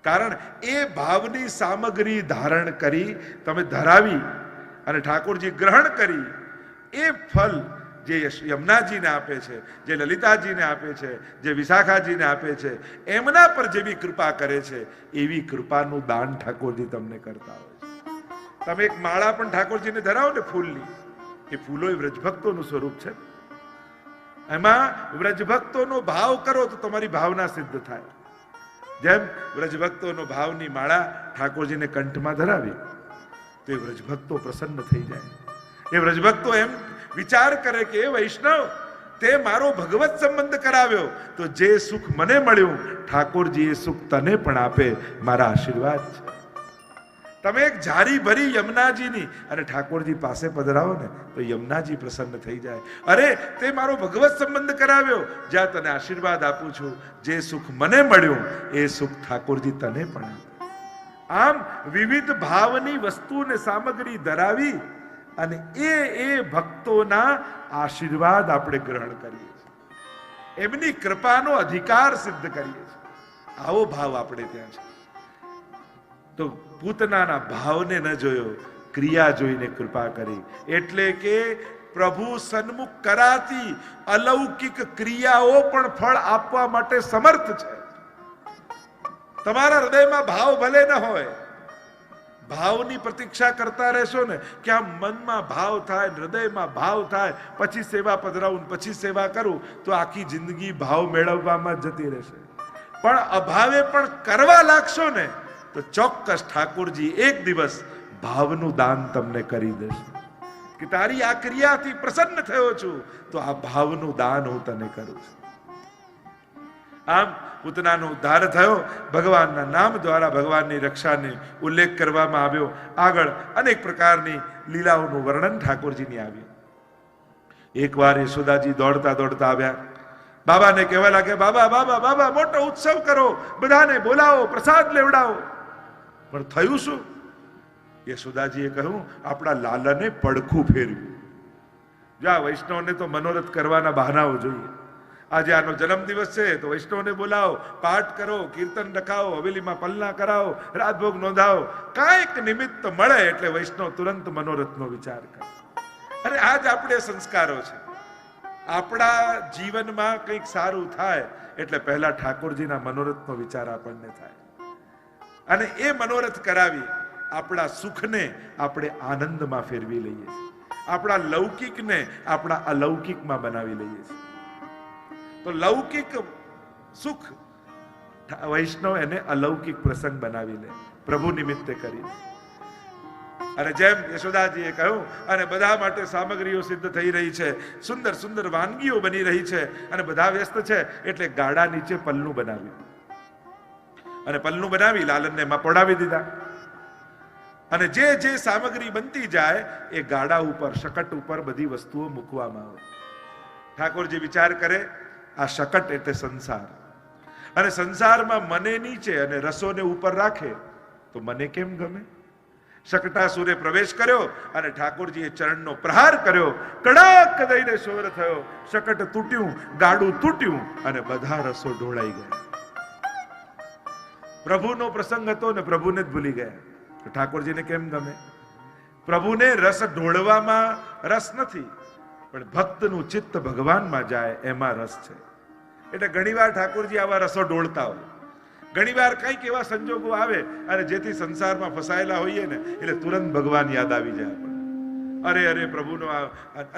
કારણ એ ભાવની સામગ્રી ધારણ કરી તમે ધરાવી અને ઠાકોરજી ગ્રહણ કરી એ ફલ જે યમુનાજીને આપે છે, જે લલિતાજીને આપે છે, જે વિશાખાજીને આપે છે, એમના પર જેવી કૃપા કરે છે એવી કૃપાનું દાન ઠાકોરજી તમને કરતા હોય છે. તમે એક માળા પણ ઠાકોરજીને ધરાવો ને ફૂલની, એ ફૂલો એ વ્રજભક્તોનું સ્વરૂપ છે. એમાં વ્રજભક્તોનો ભાવ કરો તો તમારી ભાવના સિદ્ધ થાય. જેમ વ્રજભક્તોનો ભાવની માળા ઠાકોરજીને કંઠમાં ધરાવી તો એ વ્રજભક્તો પ્રસન્ન થઈ જાય. એ વ્રજભક્તો એમ વિચાર કરે કે એ વૈષ્ણવ તે મારો ભગવત સંબંધ કરાવ્યો તો જે સુખ મને મળ્યું ઠાકોરજી એ સુખ તને પણ આપે, મારા આશીર્વાદ છે. તમે એક જારી ભરી યમુનાજીની અને ઠાકોરજી પાસે પધરાવો ને તો યમુનાજી પ્રસન્ન થઈ જાય. અરે તે મારો ભગવત સંબંધ કરાવ્યો, જ્યાં તને આશીર્વાદ આપું છું, જે સુખ મને મળ્યું એ સુખ ઠાકોરજી તને પણ આપે. આમ વિવિધ ભાવની વસ્તુને સામગ્રી ધરાવી અને એ ભક્તોના આશીર્વાદ આપણે ગ્રહણ કરીએ છીએ, એમની કૃપાનો અધિકાર સિદ્ધ કરીએ છીએ. આવો ભાવ આપણે ત્યાં છે. તો પૂતનાના ભાવને ન જોયો, ક્રિયા જોઈને કૃપા કરી. એટલે કે પ્રભુ સન્મુખ કરાતી અલૌકિક ક્રિયાઓ પણ ફળ આપવા માટે સમર્થ છે. તમારા હૃદયમાં ભાવ ભલે ન હોય, ભાવની પ્રતીક્ષા કરતા રહેશો ને કે આમ મનમાં ભાવ થાય, હૃદયમાં ભાવ થાય, પછી સેવા પધરાવું, પછી સેવા કરું, તો આખી જિંદગી ભાવ મેળવવામાં જતી રહેશે. પણ અભાવે પણ કરવા લાગશો ને તો ચોક્કસ ઠાકોરજી એક દિવસ ભાવનું દાન તમને કરી દેશે કે તારી આ ક્રિયાથી પ્રસન્ન થયો છું તો આ ભાવનું દાન હું તને કરું છું. આમ પૂતનાનો ઉદ્ધાર થયો. ભગવાનના નામ દ્વારા ભગવાનની રક્ષાને ઉલ્લેખ કરવામાં આવ્યો. આગળ અનેક પ્રકારની લીલાઓનું વર્ણન ઠાકોરજીની આવ્યું. એકવાર યશોદાજી દોડતા દોડતા આવ્યા. બાબાને કહેવા લાગે, બાબા બાબા બાબા મોટો ઉત્સવ કરો, બધાને બોલાવો, પ્રસાદ લેવડાવો. પણ થયું શું? યશોદાજીએ કહ્યું, આપણા લાલાને પડખું ફેર્યું. જા, વૈષ્ણવને તો મનોરથ કરવાના બહાનાઓ જોઈએ. આજે આનો જન્મદિવસ છે તો વૈષ્ણવને બોલાવો, પાઠ કરો, કીર્તન રખાવો, હવેલીમાં પલના કરાવો, રાજભોગ નોંધાવો. કાંઈક નિમિત્ત મળે એટલે વૈષ્ણવ તુરંત મનોરથનો વિચાર કરે. અને આ જ આપણે સંસ્કારો છે. આપણા જીવનમાં કંઈક સારું થાય એટલે પહેલા ઠાકોરજીના મનોરથનો વિચાર આપણને થાય. અને એ મનોરથ કરાવી આપણા સુખને આપણે આનંદમાં ફેરવી લઈએ છીએ, આપણા લૌકિકને આપણા અલૌકિકમાં બનાવી લઈએ છીએ. તો લૌકિક સુખ વૈષ્ણવ એને અલૌકિક પ્રસંગ બનાવી લે, પ્રભુ નિમિત્તે કરી. અને જેમ યશોદાજીએ કહ્યું, અને બધા માટે સામગ્રીઓ સિદ્ધ થઈ રહી છે, સુંદર સુંદર વાનગીઓ બની રહી છે, અને બધા વ્યસ્ત છે એટલે ગાડા નીચે પલ્લું બનાવ્યું. અને પલ્લું બનાવી લાલનને એમાં પડાવી દીધા. અને જે જે સામગ્રી બનતી જાય એ ગાડા ઉપર, શકટ ઉપર બધી વસ્તુઓ મૂકવામાં આવે. ઠાકોરજી વિચાર કરે, આ શકટ એટલે સંસાર, અને સંસારમાં મને નીચે અને રસોને ઉપર રાખે તો મને કેમ ગમે? શકટાસુરે પ્રવેશ કર્યો અને ઠાકોરજીએ ચરણનો પ્રહાર કર્યો. કડક દઈને શોર થયો, શકટ તૂટ્યું, ગાડું તૂટ્યું અને બધા રસો ઢોળાઈ ગયા. પ્રભુનો પ્રસંગ હતો ને પ્રભુને જ ભૂલી ગયા. ઠાકોરજીને કેમ ગમે? પ્રભુને રસ ઢોળવામાં રસ નથી, પણ ભક્તનું ચિત્ત ભગવાનમાં જાય એમાં રસ છે. એટલે ઘણીવાર ઠાકોરજી આવા રસો ઢોળતા હોય. ઘણીવાર કંઈક એવા સંજોગો આવે અને જેથી સંસારમાં ફસાયેલા હોઈએ ને એટલે તુરંત ભગવાન યાદ આવી જાય આપણને. અરે અરે પ્રભુનો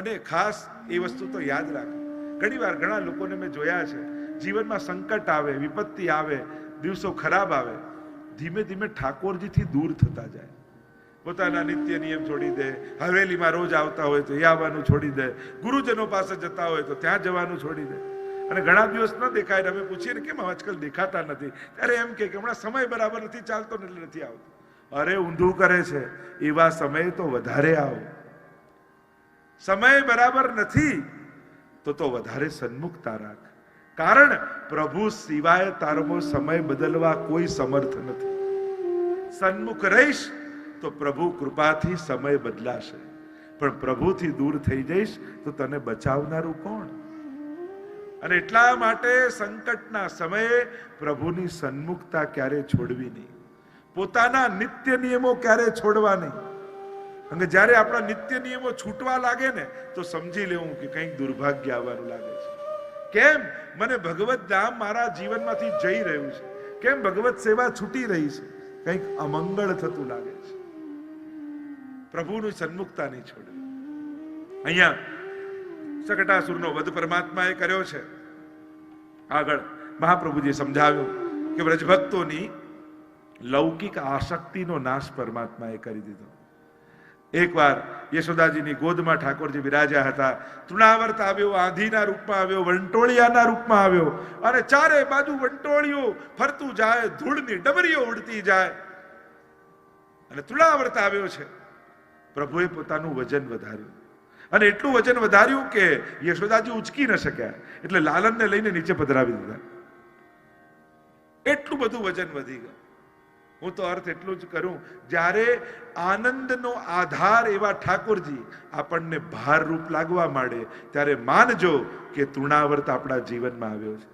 અને ખાસ એ વસ્તુ તો યાદ રાખો. ઘણીવાર ઘણા લોકોને મેં જોયા છે, જીવનમાં સંકટ આવે, વિપત્તિ આવે, દિવસો ખરાબ આવે, ધીમે ધીમે ઠાકોરજીથી દૂર થતા જાય. પોતાના નિત્ય નિયમ છોડી દે, હવેલીમાં રોજ આવતા હોય તો એ આવવાનું છોડી દે, ગુરુજનો પાસે જતા હોય તો ત્યાં જવાનું છોડી દે. અને ઘણા દિવસ ન દેખાય, અમે પૂછીએ ને કેમ આજકાલ દેખાતા નથી, ત્યારે એમ કે હમણાં સમય બરાબર નથી ચાલતો ને એટલે નથી આવતો. અરે ઊંધું કરે છે, એવા સમય તો વધારે આવો. સમય બરાબર નથી તો વધારે સન્મુખતા રાખ. કારણ પ્રભુ સિવાય તારો સમય બદલવા કોઈ સમર્થ નથી. સન્મુખ રહીશ તો પ્રભુ કૃપાથી સમય બદલાશે, પણ પ્રભુથી દૂર થઈ જઈશ તો તને બચાવનારું કોણ? અને એટલા માટે સંકટના સમયે પ્રભુની સન્મુખતા ક્યારે છોડવી નહીં, પોતાના નિત્ય નિયમો ક્યારે છોડવા નહીં. અને જ્યારે આપણા નિત્ય નિયમો છૂટવા લાગે ને તો સમજી લેવું કે કંઈક દુર્ભાગ્ય આવવાનું લાગે છે. કેમ મને ભગવત ધામ મારા જીવનમાંથી જઈ રહ્યું છે, કેમ ભગવત સેવા છૂટી રહી છે, કંઈક અમંગળ થતું લાગે છે. પ્રભુની સન્મુખતા નહીં છોડવી. અહીંયા શકટાસુરનો વધ પરમાત્માએ કર્યો છે. આગળ મહાપ્રભુજીએ સમજાવ્યું કે વ્રજભક્તોની લૌકિક આસક્તિનો નાશ પરમાત્માએ કરી દીધો. એકવાર યશોદાજીની ગોદમાં ઠાકોરજી બિરાજ્યા હતા. તૃણાવર્ત આવ્યો, આંધીના રૂપમાં આવ્યો, વંટોળિયાના રૂપમાં આવ્યો અને ચારે બાજુ વંટોળિયો ફરતું જાય, ધૂળની ડમરીઓ ઉડતી જાય. અને તૃણાવર્ત આવ્યો છે. પ્રભુએ પોતાનું વજન વધાર્યું અને એટલું વજન વધાર્યું કે યશોદાજી ઉચકી ન શક્યા, એટલે લાલનને લઈને નીચે પધરાવી દીધા. એટલું બધું વજન વધી ગયું. હું તો અર્થ એટલું જ કરું, જ્યારે આનંદનો આધાર એવા ઠાકોરજી આપણને ભાર રૂપ લાગવા માંડે ત્યારે માનજો કે તૃણાવર્ત આપણા જીવનમાં આવ્યો છે.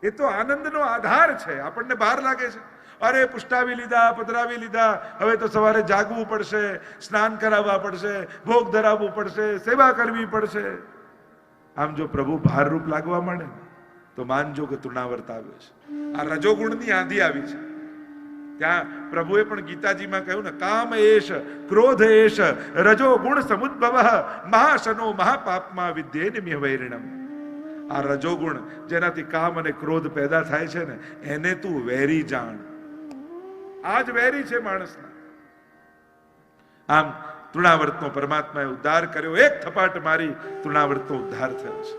એ તો આનંદનો આધાર છે. આપણને ભાર લાગે છે, અરે પુષ્ટાવી લીધા, પધરાવી લીધા, હવે તો સવારે જાગવું પડશે, સ્નાન કરાવવા પડશે, ભોગ ધરાવવું પડશે, સેવા કરવી પડશે. આમ જો પ્રભુ ભાર રૂપ લાગવા માંડે તો માનજો કે તૃણાવર્ત આવ્યો છે. આ રજોગુણની આંધી આવી છે. ત્યાં પ્રભુએ પણ ગીતાજીમાં કહ્યું ને, કામ એશ, ક્રોધ એશ, રજો ગુણ સમુદ્ભવ, મહાશનો મહાપાપમાં વિદ્યેન વૈરિણમ. આ રજોગુણ જેનાથી કામ અને ક્રોધ પેદા થાય છે ને, એને તું વેરી જાણ. આજ વેરી છે માણસના. આમ તૃણાવર્તનો પરમાત્માએ ઉદ્ધાર કર્યો. એક થપાટ મારી તૃણાવર્તનો ઉદ્ધાર થયો છે.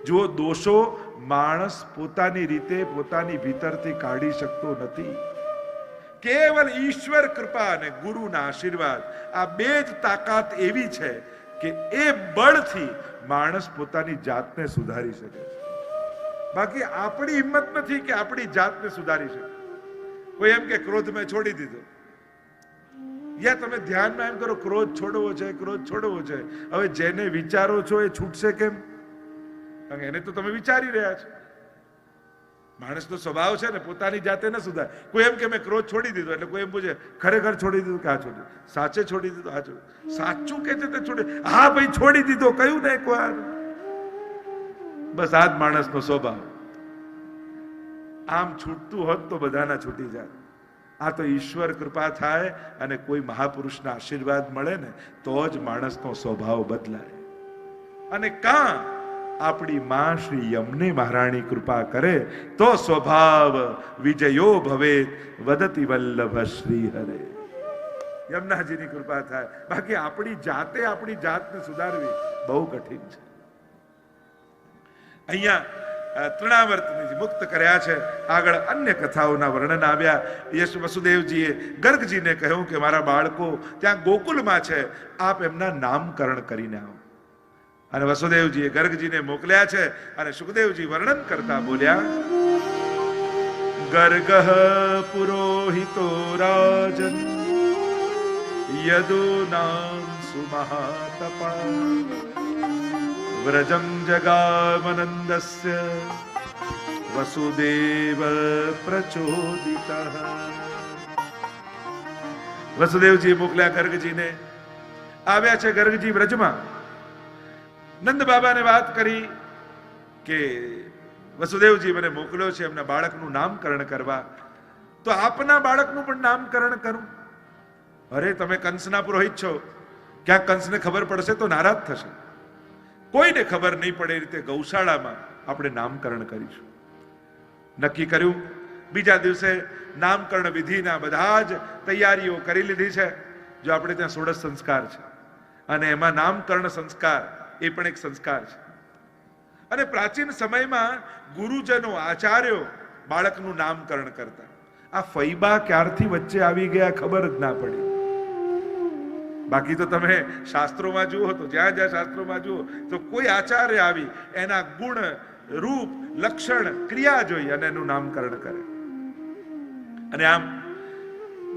જો દોષો માણસ પોતાની રીતે પોતાની ભીતરથી કાઢી શકતો નથી. કેવલ ઈશ્વર કૃપા અને ગુરુના આશીર્વાદ, આ બે જ તાકાત એવી છે કે એ બળથી માણસ પોતાની જાતને સુધારી શકે છે. બાકી આપણી હિંમત નથી કે આપણી જાતને સુધારી શકે. કોઈ એમ કે ક્રોધ મેં છોડી દીધો. યા તમે ધ્યાનમાં એમ કરો ક્રોધ છોડવો છે, ક્રોધ છોડવો છે. હવે જેને વિચારો છો એ છૂટશે કેમ? કારણ કે એને તો તમે વિચારી રહ્યા છો. માણસનો સ્વભાવ છે ને પોતાની જાતે ન સુધારે. કોઈ એમ કે મેં ક્રોધ છોડી દીધો એટલે કોઈ એમ પૂછે ખરેખર છોડી દીધું કે આ છોડી, સાચે છોડી દીધું, આ છોડી, સાચું કે છે તે છોડી, હા ભાઈ છોડી દીધો કહ્યું ને એકવાર. બસ આ જ માણસનો સ્વભાવ. આમ છૂટતું હોત તો બધાના છૂટી જાય. આ તો ઈશ્વર કૃપા થાય અને કોઈ મહાપુરુષના આશીર્વાદ મળે ને તો જ માણસનો સ્વભાવ બદલાય. અને કાં આપણી માં શ્રી યમને મહારાણી કૃપા કરે તો સ્વભાવ વિજયો ભવે વદતિ વલ્લભ શ્રી હરે. યમુનાજીની કૃપા થાય. બાકી આપણી જાતને સુધારવી બહુ કઠિન છે. અહીંયા તૃણાવર્તને મુક્ત કર્યા છે. આગળ અન્ય કથાઓના વર્ણન આવ્યા. યશ વસુદેવજીએ ગર્ગજીને કહ્યું કે મારા બાળકો ત્યાં ગોકુલમાં છે, આપ એમના નામકરણ કરીને આવો. અને વસુદેવજીએ ગર્ગજીને મોકલ્યા છે. અને સુખદેવજી વર્ણન કરતા બોલ્યા, ગર્ગ પુરોહિતો રાજન યદુનામ સુમહાતપા વ્રજમ જગામનંદસ્ય વસુદેવ પ્રચોદિતઃ. વસુદેવજી મોકલ્યા ગર્ગજીને. આવ્યા છે ગર્ગજી વ્રજમાં. નંદ બાબાને વાત કરી કે વસુદેવજી મને મોકલ્યો છે એમના બાળકનું નામકરણ કરવા, તો આપના બાળકનું પણ નામકરણ કરું. અરે તમે કંસના પુરોહિત છો, ક્યાંક કંસને ખબર પડશે તો નારાજ થશે. કોઈને ખબર નહીં પડે એ રીતે ગૌશાળામાં આપણે નામકરણ કરીશું. નક્કી કર્યું. બીજા દિવસે નામકરણ વિધિના બધા જ તૈયારીઓ કરી લીધી છે. જો આપણે ત્યાં 16 સંસ્કાર છે અને એમાં નામકરણ સંસ્કાર એ પણ એક સંસ્કાર છે. અને પ્રાચીન સમયમાં ગુરુજનો આચાર્યો બાળકનું નામકરણ કરતા. આ ફૈબા ક્યારથી વચ્ચે આવી ગયા ખબર જ ના પડી. બાકી તો તમે શાસ્ત્રોમાં જુઓ તો જ્યાં જ્યાં શાસ્ત્રોમાં જુઓ તો કોઈ આચાર્ય આવી એના ગુણ, રૂપ, લક્ષણ, ક્રિયા જોઈ અને એનું નામકરણ કરે. અને આમ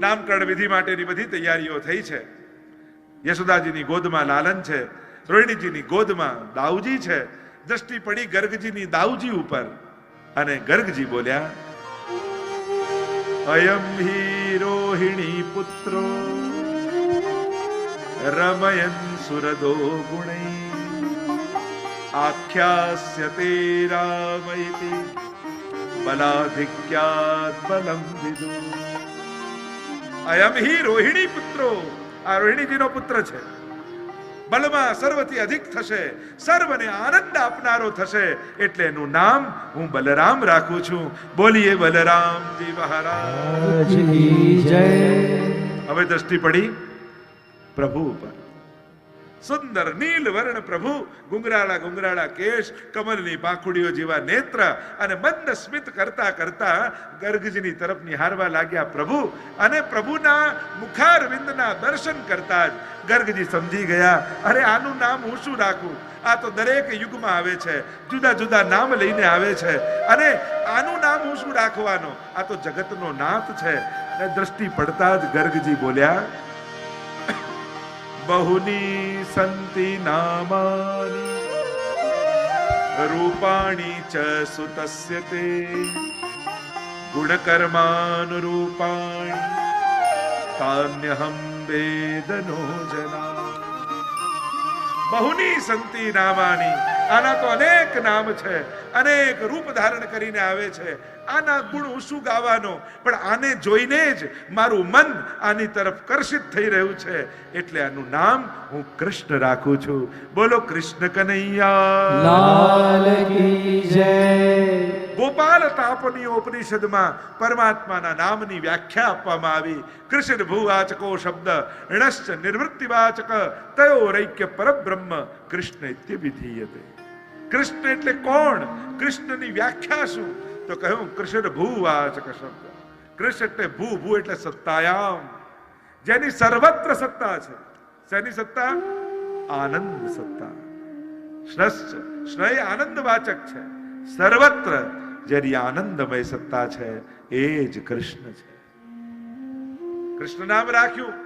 નામકરણ વિધિ માટેની બધી તૈયારીઓ થઈ છે. યશોદાજીની ગોદમાં લાલન છે, રોહિણીજીની ગોદમાં દાઉજી છે. દ્રષ્ટિ પડી ગર્ગજીની દાઉજી ઉપર અને ગર્ગજી બોલ્યા, અયમ હિ રોહિણી પુત્રો રમયન સુરદો ગુણૈ આખ્યાસ્યતે રામૈતિ બલાધિક્યાત બલમ વિદુ. અયમ હિ રોહિણી પુત્રો, આ રોહિણીજીનો પુત્ર છે. બલમાં સર્વથી અધિક થશે, સર્વને આનંદ આપનારો થશે, એટલે એનું નામ હું બલરામ રાખું છું. બોલીએ બલરામજી મહારાજ કી જય. હવે દ્રષ્ટિ પડી પ્રભુ ઉપર. સુંદર નીલ વર્ણ પ્રભુ, ગુંગરાળા ગુંગરાળા કેશ, કમલની પાંખુડીઓ જેવા નેત્ર અને મંદ સ્મિત કરતા કરતા ગર્ગજીની તરફ નિહારવા લાગ્યા પ્રભુ. અને પ્રભુના મુખારવિંદના દર્શન કરતા જ ગર્ગજી સમજી ગયા, અરે આનું નામ હું શું રાખું? આ તો દરેક યુગમાં આવે છે, જુદા જુદા નામ લઈને આવે છે, અને આનું નામ હું શું રાખવાનો? આ તો જગતનો નાથ છે. અને દ્રષ્ટિ પડતા જ ગર્ગજી બોલ્યા, બહુની સંતિ નામાની રૂપાણી ચ સુતસ્ય તે ગુણકર્માનુરૂપાણી તાન્યહમ વેદનો જના. બહુની સંતિ નામાની, આના તો અનેક નામ છે, અનેક રૂપ ધારણ કરીને આવે છે. આના ગુણ હું શું ગાવાનો? પણ આને જોઈને જ મારું મન આની તરફ કર્ષિત થઈ રહ્યું છે, એટલે આનું નામ હું કૃષ્ણ રાખું છું. બોલો કૃષ્ણ કનૈયા લાલ કી જય. ગોપાલ તાપની ઉપનિષદમાં પરમાત્માના નામની વ્યાખ્યા આપવામાં આવી. કૃષ્ણ ભૂવાચકો શબ્દ ણશ્ચ નિવૃત્તિવાચક તયોરૈક્ય પરબ્રહ્મ કૃષ્ણ ઇત્યવિધીયતે. કૃષ્ણ એટલે કોણ? કૃષ્ણની વ્યાખ્યા શું? તો કહ્યું કૃષ્ણ ભૂવાચક શબ્દ. કૃષ્ણ એટલે ભૂ, ભૂ એટલે સત્તાયામ, જેની સર્વત્ર સત્તા છે. શેની સત્તા? આનંદ સત્તા. સ્નય આનંદવાચક છે. સર્વત્ર જેની આનંદમય સત્તા છે એ જ કૃષ્ણ છે. કૃષ્ણ નામ રાખ્યું.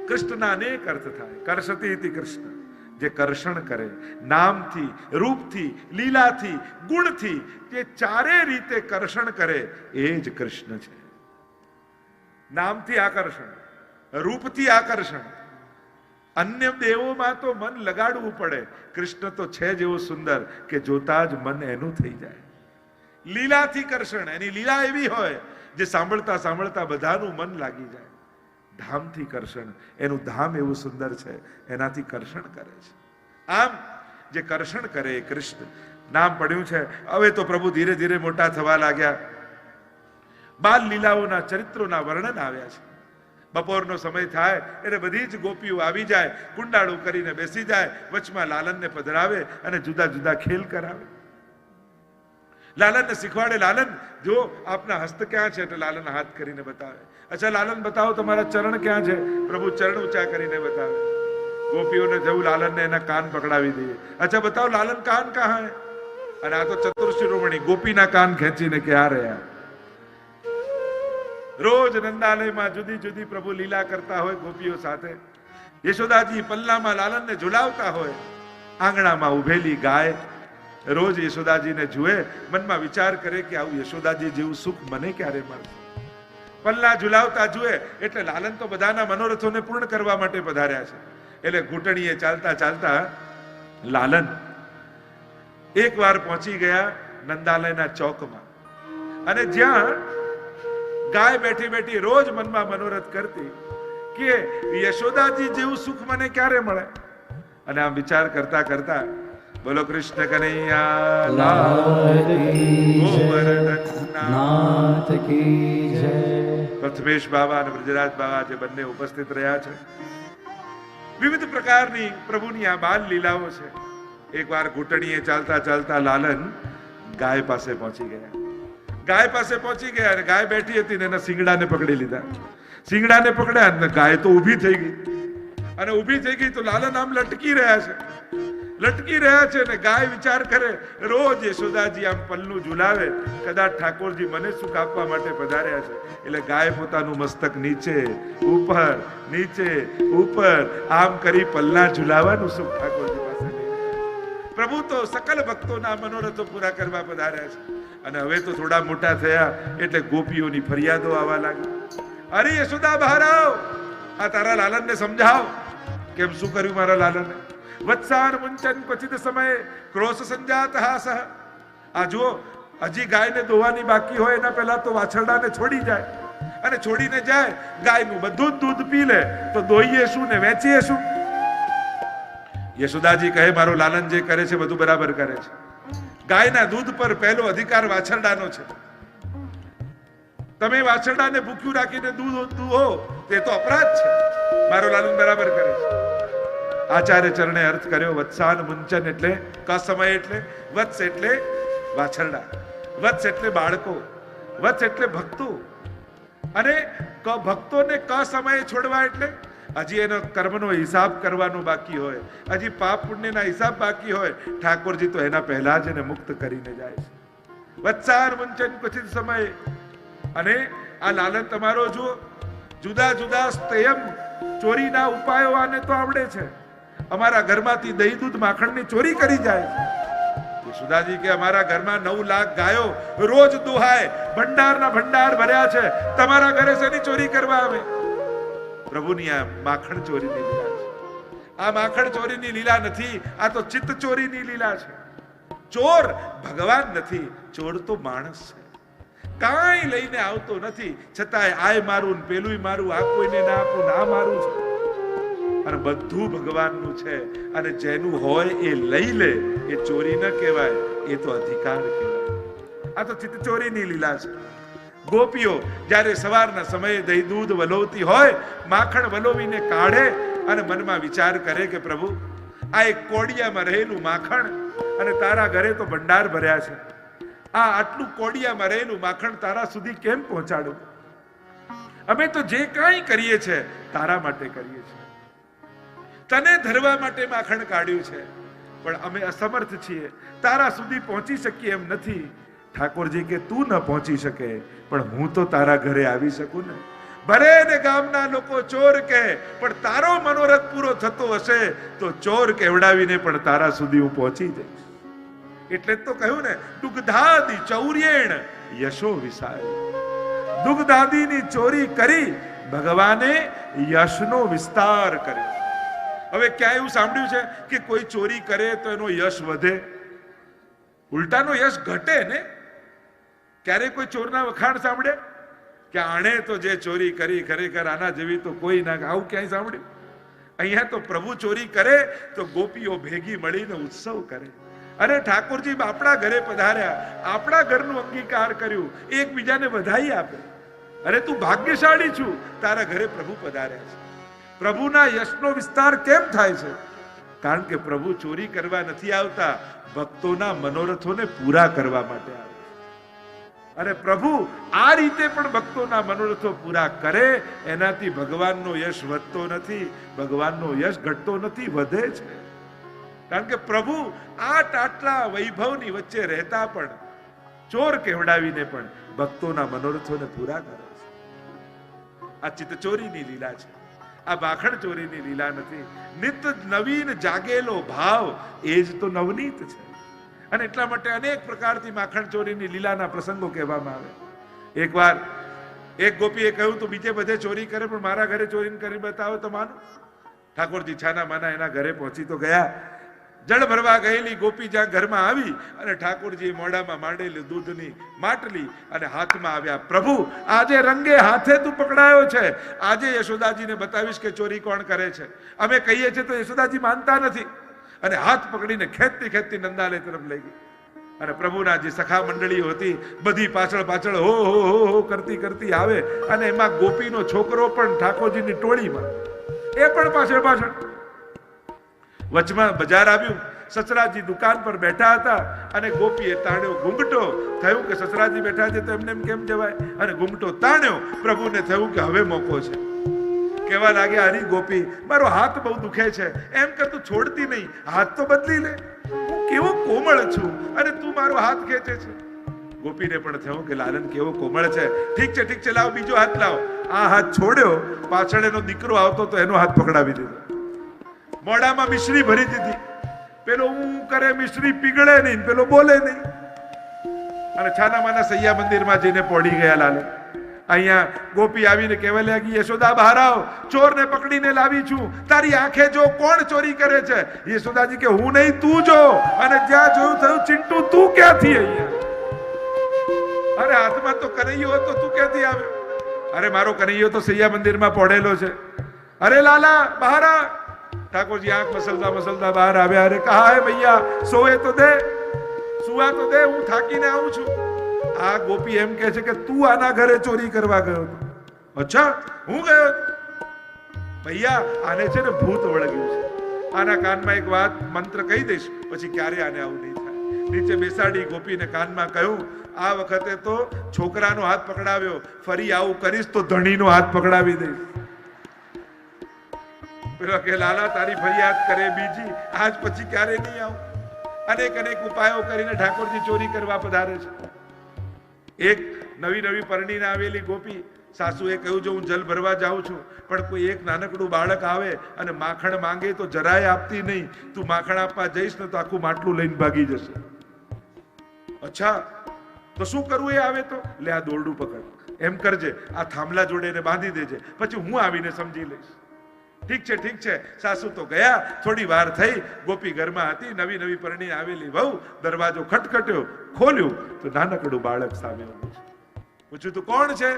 કૃષ્ણના અનેક અર્થ થાય. કર્ષતિ ઇતિ કૃષ્ણ, જે કર્ષણ કરે. નામથી, રૂપથી, લીલાથી, ગુણથી, જે ચારે રીતે કર્ષણ કરે એ જ કૃષ્ણ છે. નામથી આકર્ષણ, રૂપથી આકર્ષણ. અન્ય દેવોમાં તો મન લગાડવું પડે. કૃષ્ણ તો છે જ એવો સુંદર કે જોતા જ મન એનું થઈ જાય. લીલાથી કર્ષણ, એની લીલા એવી હોય જે સાંભળતા સાંભળતા બધાનું મન લાગી જાય. ધામથી કર્ષણ, એનું ધામ એવું સુંદર છે, એનાથી કર્ષણ કરે છે. આમ જે કર્ષણ કરે એ કૃષ્ણ નામ પડ્યું છે. હવે તો પ્રભુ ધીરે ધીરે મોટા થવા લાગ્યા. બાલ લીલાઓના ચરિત્રોના વર્ણન આવ્યા છે. બપોરનો સમય થાય એટલે બધી જ ગોપીઓ આવી જાય, કુંડાળું કરીને બેસી જાય, વચમાં લાલનને પધરાવે અને જુદા જુદા ખેલ કરાવે. લાલનને શીખવાડે, લાલન જો આપના હસ્ત ક્યાં છે? એટલે લાલન હાથ કરીને બતાવે. અચ્છા લાલન બતાવો તમારા ચરણ ક્યાં છે? પ્રભુ ચરણ ઊંચા કરીને બતાવે. ગોપીઓને જવું લાલનને એના કાન પકડાવી દઈએ. અચ્છા બતાવો લાલન કાન કહા હે? અને આ તો ચતુર શિરોમણી ગોપીના કાન ખેંચીને કે આ રહ્યા. રોજ નંદાલયમાં જુદી જુદી પ્રભુ લીલા કરતા હોય ગોપીઓ સાથે. યશોદાજી પલ્લામાં લાલનને ઝુલાવતા હોય. આંગણામાં ઉભેલી ગાય રોજ યશોદાજીને જુએ, મનમાં વિચાર કરે કે આવું યશોદાજી જેવું સુખ મને ક્યારે મળશે. પલ્લા ઝુલાવતા જુએ એટલે લાલન તો બધાના મનોરથોને પૂર્ણ કરવા માટે પધાર્યા છે. એટલે ઘૂંટણીએ ચાલતા ચાલતા લાલન એકવાર પહોંચી ગયા નંદાલયના ચોકમાં, અને જ્યાં ગાય બેઠી બેઠી રોજ મનમાં મનોરથ કરતી કે યશોદાજી જેવું સુખ મને ક્યારે મળે. અને આમ વિચાર કરતા કરતા બોલો કૃષ્ણ કનૈયા લાલ કી જય, નાથ કી જય. પ્રથમેશ બાબા અને બ્રજરાજ બાબા જે બંને ઉપસ્થિત રહ્યા છે. વિવિધ પ્રકારની પ્રભુની આ બાલ લીલાઓ છે. એકવાર ઘૂંટણીએ ચાલતા ચાલતા લાલન ગાય પાસે પહોંચી ગયા. ગાય પાસે પહોંચી ગયા અને ગાય બેઠી હતી ને એના શિંગડાને પકડી લીધા. શિંગડાને પકડ્યા અને ગાય તો ઊભી થઈ ગઈ. અને ઊભી થઈ ગઈ તો લાલન આમ લટકી રહ્યા છે. લટકી રહ્યા છે ને ગાય વિચાર કરે, રોજ યશોદાજી આમ પલ્લું ઝુલાવે, કદાચ ઠાકોરજી મને સુખ આપવા માટે પધાર્યા છે. એટલે ગાય પોતાનું મસ્તક નીચે ઉપર નીચે ઉપર આમ કરી પલ્લા ઝુલાવાનું સુખ ઠાકોરજી પાસે લઈ. પ્રભુ તો સકલ ભક્તોના મનોરથો પૂરા કરવા પધાર્યા છે. અને હવે તો થોડા મોટા થયા એટલે ગોપીઓની ફરિયાદો આવવા લાગી. અરે યશોદા બહાર આવ, આ તારા લાલનને સમજાવ કેમ શું કર્યું મારા લાલને. વત્સાન મુંચન ક્વચિત સમયે ક્રોશ સંજાત હાસઃ. આ જુઓ, હજી ગાયને દોવાની બાકી હોય એના પહેલા તો વાછરડાને છોડી જાય, અને છોડીને જાય ગાયનું બધું જ દૂધ પી લે તો દોઈએ શું ને વેચીએ શું. યશોદાજી કહે મારો લાલન જે કરે છે બધું બરાબર કરે છે. ગાયના દૂધ પર પહેલો અધિકાર વાછરડાનો છે. તમે વાછરડાને ભૂખ્યું રાખીને દૂધ દુહો તે તો અપરાધ છે. મારો લાલન બરાબર કરે છે. આચાર્ય ચરણે અર્થ કર્યો, વત્સાન મુંચન એટલે ક સમય એટલે વત્સ એટલે વાછરડા, વત્સ એટલે બાળકો, વત્સ એટલે ભક્તો. અને ભક્તોને ક સમયે છોડવા એટલે હજી એનો કર્મનો હિસાબ કરવાનો બાકી હોય, હજી પાપ પુણ્યના હિસાબ બાકી હોય. ઠાકોરજી તો એના પહેલા જ એને મુક્ત કરીને જાય છે. વત્સાન મુંચન ક્વચિત સમયે. અને આ લાલન તમારો જુઓ, જુદા જુદા સ્તયમ ચોરીના ઉપાયો આને તો આવડે છે. અમારા ઘરમાંથી દહીં દૂધ માખણની ચોરી કરી જાય. યશોદાજી કે અમારા ઘરમાં 9 લાખ ગાયો રોજ દુહાય, ભંડારના ભંડાર ભર્યા છે, તમારા ઘરે શેની ચોરી કરવા આવે. પ્રભુની આ માખણ ચોરીની લીલા છે. આ માખણ ચોરીની લીલા નથી, આ તો ચિત્ત ચોરીની લીલા છે. ચોર ભગવાન નથી, ચોર તો માણસ છે. કાંઈ લઈને આવતો નથી, છતાંય આય મારું ને પેલું મારું, આ કોઈને ના આપું ના મારું છે. અને બધું ભગવાનનું છે. અને જેનું હોય એ લઈ લે, એ ચોરી ન કહેવાય, એ તો અધિકાર કહેવાય. આ તો ચિત્ત ચોરીની લીલા છે. ગોપીઓ જ્યારે સવારના સમયે દહીં દૂધ વલોવતી હોય, માખણ વલોવીને કાઢે અને મનમાં વિચાર કરે કે પ્રભુ આ એક કોડિયામાં રહેલું માખણ, અને તારા ઘરે તો ભંડાર ભર્યા છે, આ આટલું કોડિયામાં રહેલું માખણ તારા સુધી કેમ પહોંચાડું. અમે તો જે કાંઈ કરીએ છીએ તારા માટે કરીએ છીએ, તને ધરવા માટે માખણ કાઢ્યું છે, પણ અમે અસમર્થ છીએ, તારા સુધી પહોંચી શકીએ એમ નથી. ઠાકોરજી કે તું ન પહોંચી શકે, પણ હું તો તારા ઘરે આવી શકું ને. ભલે ને ગામના લોકો ચોર કહે, પણ તારો મનોરથ પૂરો થતો હશે તો ચોર કહેવડાવીને પણ તારા સુધી હું પહોંચી જઈશ. એટલે તો કહ્યું ને, દુગ્ધાદિ ચૌર્યેણ યશો વિસાય. દુગ્ધાદિની ચોરી કરી ભગવાને યશનો વિસ્તાર કર્યો. હવે ક્યાં એવું સાંભળ્યું છે કે કોઈ ચોરી કરે તો એનો યશ વધે? ઉલટાનો યશ ઘટે ને. ક્યારે કોઈ ચોરના વખાણ સાંભળે કે આણે તો જે ચોરી કરી ખરેખર આના જેવી તો કોઈ ના. આવું ક્યાંય સાંભળ્યું? અહીંયા તો પ્રભુ ચોરી કરે તો ગોપીઓ ભેગી મળીને ઉત્સવ કરે. અરે ઠાકોરજી આપણા ઘરે પધાર્યા, આપણા ઘરનું અંગીકાર કર્યું, એકબીજાને વધાઈ આપે. અરે તું ભાગ્યશાળી છું, તારા ઘરે પ્રભુ પધાર્યા છે. પ્રભુના યશનો વિસ્તાર કેમ થાય છે? કારણ કે પ્રભુ ચોરી કરવા નથી આવતા, ભક્તોના મનોરથોને પૂરા કરવા માટે આવે છે. અને પ્રભુ આ રીતે પણ ભક્તોના મનોરથો પૂરા કરે, એનાથી ભગવાનનો યશ વધતો નથી, ભગવાનનો યશ ઘટતો નથી, વધે છે. કારણ કે પ્રભુ આટલા વૈભવની વચ્ચે રહેતા પણ ચોર કહેવડાવીને પણ ભક્તોના મનોરથોને પૂરા કરે છે. આ ચિત્તચોરીની લીલા છે, આ ભાખણ ચોરીની લીલા નથી. નિત નવીન જાગેલો ભાવ એ જ તો નવનીત છે. અને એટલા માટે અનેક પ્રકારથી માખણ ચોરીની લીલાના પ્રસંગો કહેવામાં આવે. એકવાર એક ગોપીએ કહ્યું તો બીજે બધે ચોરી કરે પણ મારા ઘરે ચોરી કરી બતાવો તો માનું. ઠાકોરજી છાના માના એના ઘરે પહોંચી તો ગયા. જળ ભરવા ગયેલી ગોપી જ્યાં ઘરમાં આવી અને ઠાકોરજી મોઢામાં માંડેલી દૂધની માટલી અને હાથમાં આવ્યા. પ્રભુ આજે રંગે હાથે તું પકડાયો છે, આજે યશોદાજીને બતાવીશ કે ચોરી કોણ કરે છે. અમે કહીએ છીએ તો યશોદાજી માનતા નથી અને હાથ પકડીને ખેંચતી ખેંચતી નંદાલય તરફ લઈ ગઈ. અને પ્રભુના જે સખા મંડળીઓ હતી બધી પાછળ પાછળ હો હો હો હો કરતી કરતી આવે અને એમાં ગોપીનો છોકરો પણ ઠાકોરજીની ટોળીમાં, એ પણ પાછળ પાછળ. વચમાં બજાર આવ્યું, સસરાજી દુકાન પર બેઠા હતા અને ગોપીએ તાણ્યો ઘૂંઘટો. થયું કે સસરાજી બેઠા છે તો એમને એમ કેમ જવાય, અને ઘૂંઘટો તાણ્યો. પ્રભુને થયું કે હવે મોકો છે. કહેવા લાગ્યા, અરે ગોપી મારો હાથ બહુ દુખે છે, એમ કર તું છોડતી નહીં, હાથ તો બદલી લે, હું કેવો કોમળ છું અને તું મારો હાથ ખેંચે છે. ગોપીને પણ થયું કે લાલન કેવો કોમળ છે, ઠીક છે ઠીક છે, લાવ બીજો હાથ લાવ. આ હાથ છોડ્યો, પાછળ એનો દીકરો આવતો તો એનો હાથ પકડાવી દીધો. મોઢામાં મિશ્રી ભરી દીધી. પેલો હું કરે મિશ્રી પીગળે નહીં, પેલો બોલે નહીં. અને છાના માના સૈયા મંદિરમાં જઈને પડી ગયા લાલન. અહીંયા ગોપી આવીને કહેવા લાગી, યશોદા બહાર આવ, ચોરને પકડીને લાવી છું, તારી આંખે જો કોણ ચોરી કરે છે. યશોદાજી કે હું નહીં તું જો, અને જ્યાં જોયું થયું ચિંટુ તું ક્યાંથી અહીંયા? અરે હાથમાં તો કનૈયો હતો, તું ક્યાંથી આવ્યો? અરે મારો કનૈયો તો સૈયા મંદિરમાં પડેલો છે. અરે લાલા બહાર આ. ઠાકોરજી આંખ મસલતા મસલતા બહાર આવ્યા. અરે કહા હે ભૈયા, સોએ તો દે, સુવા તો દે, હું થાકીને આવું છું. આ ગોપી એમ કહે છે કે તું આના ઘરે ચોરી કરવા ગયો હતો. અચ્છા હું ગયો? ભૈયા આને છે ને ભૂત વળગ્યું છે. આના કાનમાં એક વાત મંત્ર કહી દઈશ, પછી ક્યારે આને આવું નહીં થાય. નીચે બેસાડી ગોપીને કાનમાં કહ્યું, આ વખતે તો છોકરાનો હાથ પકડાવ્યો, ફરી આવું કરીશ તો ધણીનો હાથ પકડાવી દઈશ. પેલો કે લાલા તારી ફરિયાદ કરે બીજી, આજ પછી ક્યારે નહીં આવું. અનેક અનેક ઉપાયો કરીને ઠાકોરજી ચોરી કરવા પધારે છે. એક નવી નવી પરણીને આવેલી ગોપી, સાસુએ કહ્યું જો હું જલ ભરવા જાઉં છું પણ કોઈ એક નાનકડું બાળક આવે અને માખણ માંગે તો જરાય આપતી નહીં, તું માખણ આપવા જઈશ ને તો આખું માટલું લઈને ભાગી જશે. અચ્છા તો શું કરવું? એ આવે તો લે આ દોરડું પકડ, એમ કરજે, આ થાંભલા જોડે એને બાંધી દેજે, પછી હું આવીને સમજી લઈશ. ઠીક છે ઠીક છે. સાસુ તો ગયા. થોડી વાર થઈ, ગોપી ઘરમાં હતી, નવી નવી પરણી આવેલી વહુ. દરવાજો ખટખટ્યો, ખોલ્યું તો નાનકડું બાળક સામે ઊભું છે. પૂછ્યું તું કોણ છે?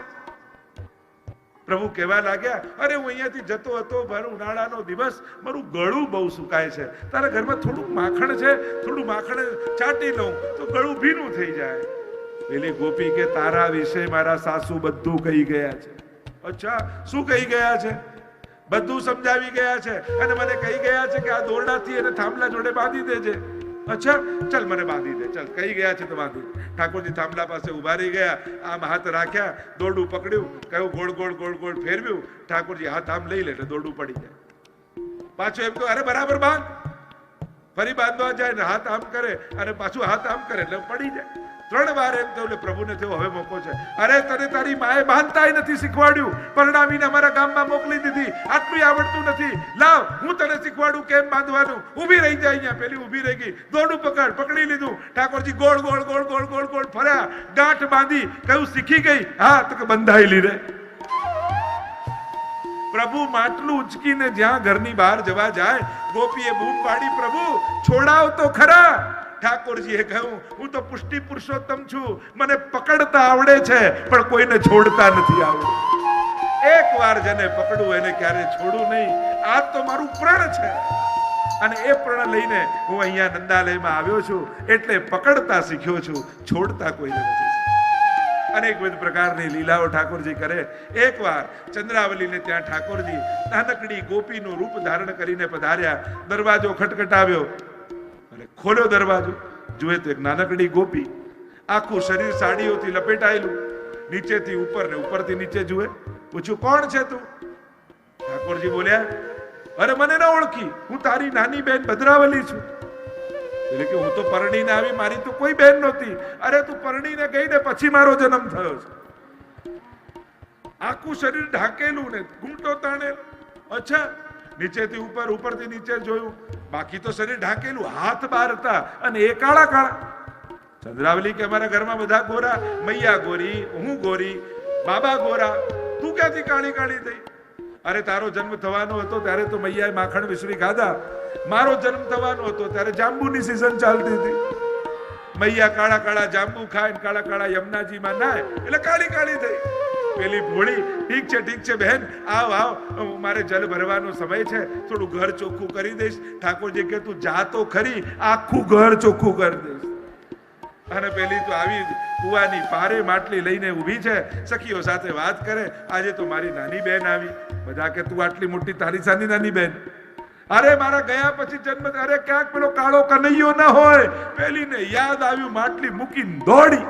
પ્રભુ કહેવા લાગ્યા, અરે હું અહીંયાથી જતો હતો, ભર ઉનાળાનો દિવસ, મારું ગળું બહુ સુકાય છે, તારા ઘરમાં થોડુંક માખણ છે, થોડું માખણ ચાટી લઉં તો ગળું ભીનું થઈ જાય. પેલી ગોપી કે તારા વિશે મારા સાસુ બધું કહી ગયા છે. અચ્છા શું કહી ગયા છે? બધું સમજાવી ગયા છે અને મને કહી ગયા છે કે આ દોરડાથી એને થાંભલા જોડે બાંધી દેજે. અચ્છા ચલ મને બાંધી દે, ચલ કહી ગયા છે તો બાંધી. ઠાકોરજી થાંભલા પાસે ઉભા રહી ગયા, આમ હાથ રાખ્યા, દોરડું પકડ્યું, કહ્યું ગોળ ગોળ ગોળ ગોળ ફેરવ્યું. ઠાકોરજી હાથ આમ લઈ લે એટલે દોરડું પડી જાય. પાછું એમ કહ્યું અરે બરાબર બાંધ. ફરી બાંધવા જાય ને હાથ આમ કરે અને પાછું હાથ આમ કરે એટલે પડી જાય. 3 વાર એમ થયું. પ્રભુને થયું હવે મોકો છે. અરે તને તારી માએ બાંધતાય નથી શીખવાડ્યું, પરણાવીને અમારા ગામમાં મોકલી દીધી, આટલું આવડતું નથી, લાવ હું તને શીખવાડું કેમ બાંધવાનું. ઊભી રહી જાય. અહીંયા પેલી ઊભી રહી ગઈ, દોરડું પકડી લીધું. ઠાકોરજી ગોળ ગોળ ગોળ ગોળ ગોળ ગોળ ફર્યા, ગાંઠ બાંધી, કહ્યું શીખી ગઈ? હા તો કે બંધાયેલી રે. પ્રભુ માટલું ઉચકીને જ્યાં ઘરની બહાર જવા જાય, ગોપીએ બૂમ પાડી, પ્રભુ છોડાવ તો ખરા. ઠાકોરજીએ કહ્યું હું તો પુષ્ટિ પુરુષોત્તમ છું, મને પકડતા આવડે છે પણ કોઈને છોડતા નથી આવડતું. એક વાર જેને પકડું એને ક્યારે છોડું નહીં. આ તો મારું પ્રણ છે અને એ પ્રણ લઈને હું અહીંયા નંદાલયમાં આવ્યો છું, એટલે પકડતા શીખ્યો છું, છોડતા કોઈને નથી. અનેકવિધ પ્રકારની લીલાઓ ઠાકોરજી કરે. એકવાર ચંદ્રાવલીને ત્યાં ઠાકોરજી નાનકડી ગોપીનું રૂપ ધારણ કરીને પધાર્યા. દરવાજો ખટખટાવ્યો અને ખોલ્યો દરવાજો. જુએ તો એક નાનકડી ગોપી, આખું શરીર સાડીઓથી લપેટાયેલું, નીચેથી ઉપર ને ઉપરથી નીચે જુએ. પૂછ્યું કોણ છે તું? ઠાકોરજી બોલ્યા અરે મને ન ઓળખી, હું તારી નાની બેન ભદ્રાવલી છું. એટલે કે હું તો પરણીને આવી, મારી તો કોઈ બેન નહોતી. અરે તું પરણીને ગઈ ને પછી મારો જન્મ થયો છે. આખું શરીર ઢાંકેલું ને ઘૂંટો તાણેલો. અચ્છા, નીચેથી ઉપર, ઉપરથી નીચે જોયું, બાકી તો શરીર ઢાંકેલું, હાથ બહાર હતા અને એ કાળા કાળા. ચંદ્રાવલી કે અમારા ઘરમાં બધા ગોરા, મૈયા ગોરી, હું ગોરી, બાબા ગોરા, તું ક્યાંથી કાળી કાળી થઈ? અરે તારો જન્મ થવાનો હતો ત્યારે તો મૈયાએ માખણ વિસરી ખાધા, મારો જન્મ થવાનો હતો ત્યારે જાંબુની સીઝન ચાલતી હતી. મૈયા કાળા કાળા જાંબુ ખાય, કાળા કાળા યમુનાજીમાં નાય એટલે કાળી કાળી થઈ. પેલી ભોળી, ઠીક છે બહેન, આવ આવ, મારે જલ ભરવાનો સમય છે, થોડું ઘર ચોખ્ખું કરી દઈશ. ઠાકોરજી કે તું જા તો ખરી, આખું ઘર ચોખ્ખું કરી દઈશ. અને પેલી તો આવી કુવાની પારે માટલી લઈને ઊભી છે, સખીઓ સાથે વાત કરે. આજે તો મારી નાની બહેન આવી. બધા કે તું આટલી મોટી, તારી સાની નાની બહેન? અરે મારા ગયા પછી જન્મ, અરે ક્યાંક પેલો કાળો કનૈયો ના હોય. પેલીને યાદ આવ્યું, માટલી મૂકીને દોડી.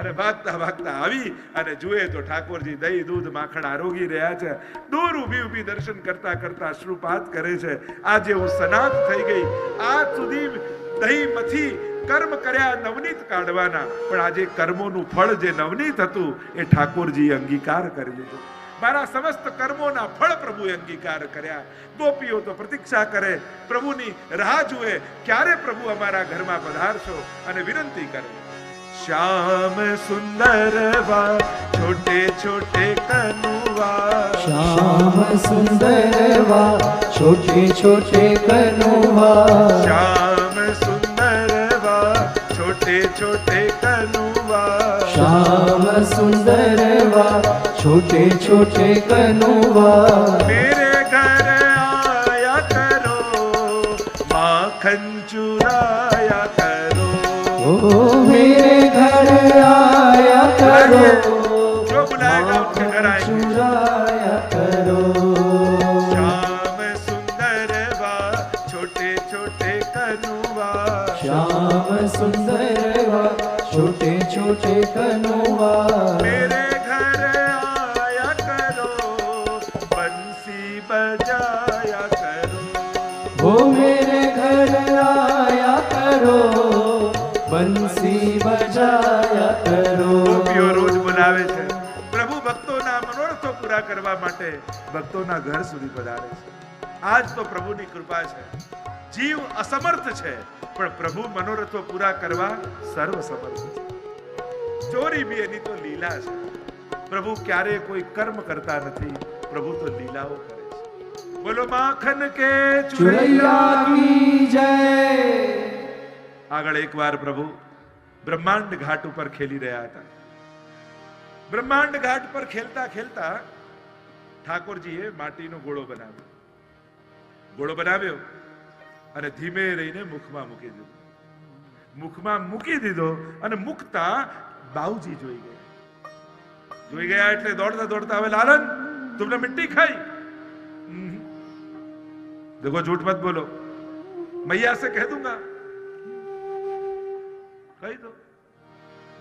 અરે ભાગતા ભાગતા આવી અને જુએ તો ઠાકોરજી દહીં દૂધ માખણ આરોગી રહ્યા છે. દૂર ઊભી ઊભી દર્શન કરતા કરતા અશ્રુપાત કરે છે. આજે હું સનાત થઈ ગઈ. આજ સુધી દહીં મથી કર્મ કર્યા નવનીત કાઢવાના, પણ આજે કર્મોનું ફળ જે નવનીત હતું એ ઠાકોરજી અંગીકાર કરી લીધું. મારા સમસ્ત કર્મોના ફળ પ્રભુએ અંગીકાર કર્યા. ગોપીઓ તો પ્રતીક્ષા કરે, પ્રભુની રાહ જુએ, ક્યારે પ્રભુ અમારા ઘરમાં પધારશો, અને વિનંતી કરે. શ્યામ સુંદર વા છોટે છોટે કનુવા, श्याम सुंदर वा छोटे छोटे कनुआ, શ્યામ સુંદર વા છોટે છોટે કનુવા, श्याम सुंदर वा छोटे छोटे कनुआ, मेरे घर आया करो, माखन चुराया करो. ओ मेरे घर आया करो, जो बुलाएगा उसके घर आएंगे. चुराया करो. श्याम सुंदर वा छोटे छोटे कनुआ, श्याम सुंदर वा छोटे छोटे कनुआ, मेरे घर आया करो, बंसी बजाया करो. वो मेरे घर आया करो, બંસી બજાયા કરો. ગોપીઓ રોજ બોલાવે છે. પ્રભુ ભક્તોના મનોરથો પૂરા કરવા માટે ભક્તોના ઘર સુધી પધારે છે. આજ તો પ્રભુની કૃપા છે. જીવ અસમર્થ છે, પણ પ્રભુ મનોરથો પૂરા કરવા સર્વ સમર્થ છે. ચોરી બી એની તો લીલા છે. પ્રભુ ક્યારે કોઈ કર્મ કરતા નથી, પ્રભુ તો લીલાઓ કરે છે. બોલો માખન કે ચુરૈયા કી જય. આગળ એકવાર પ્રભુ બ્રહ્માંડ ઘાટ ઉપર ખેલી રહ્યા હતા. બ્રહ્માંડ ઘાટ પર ખેલતા ખેલતા ઠાકોરજીએ માટીનો ગોળો બનાવ્યો. ગોળો બનાવ્યો અને ધીમે રહીને મુખમાં મૂકી દીધો. મુખમાં મૂકી દીધો અને મુકતા બાઉજી જોઈ ગયા. જોઈ ગયા એટલે દોડતા દોડતા, હવે લાલન तुमने मिट्टी खाई? देखो झूठ मत बोलो, मैया से कह दूंगा. કહી દો.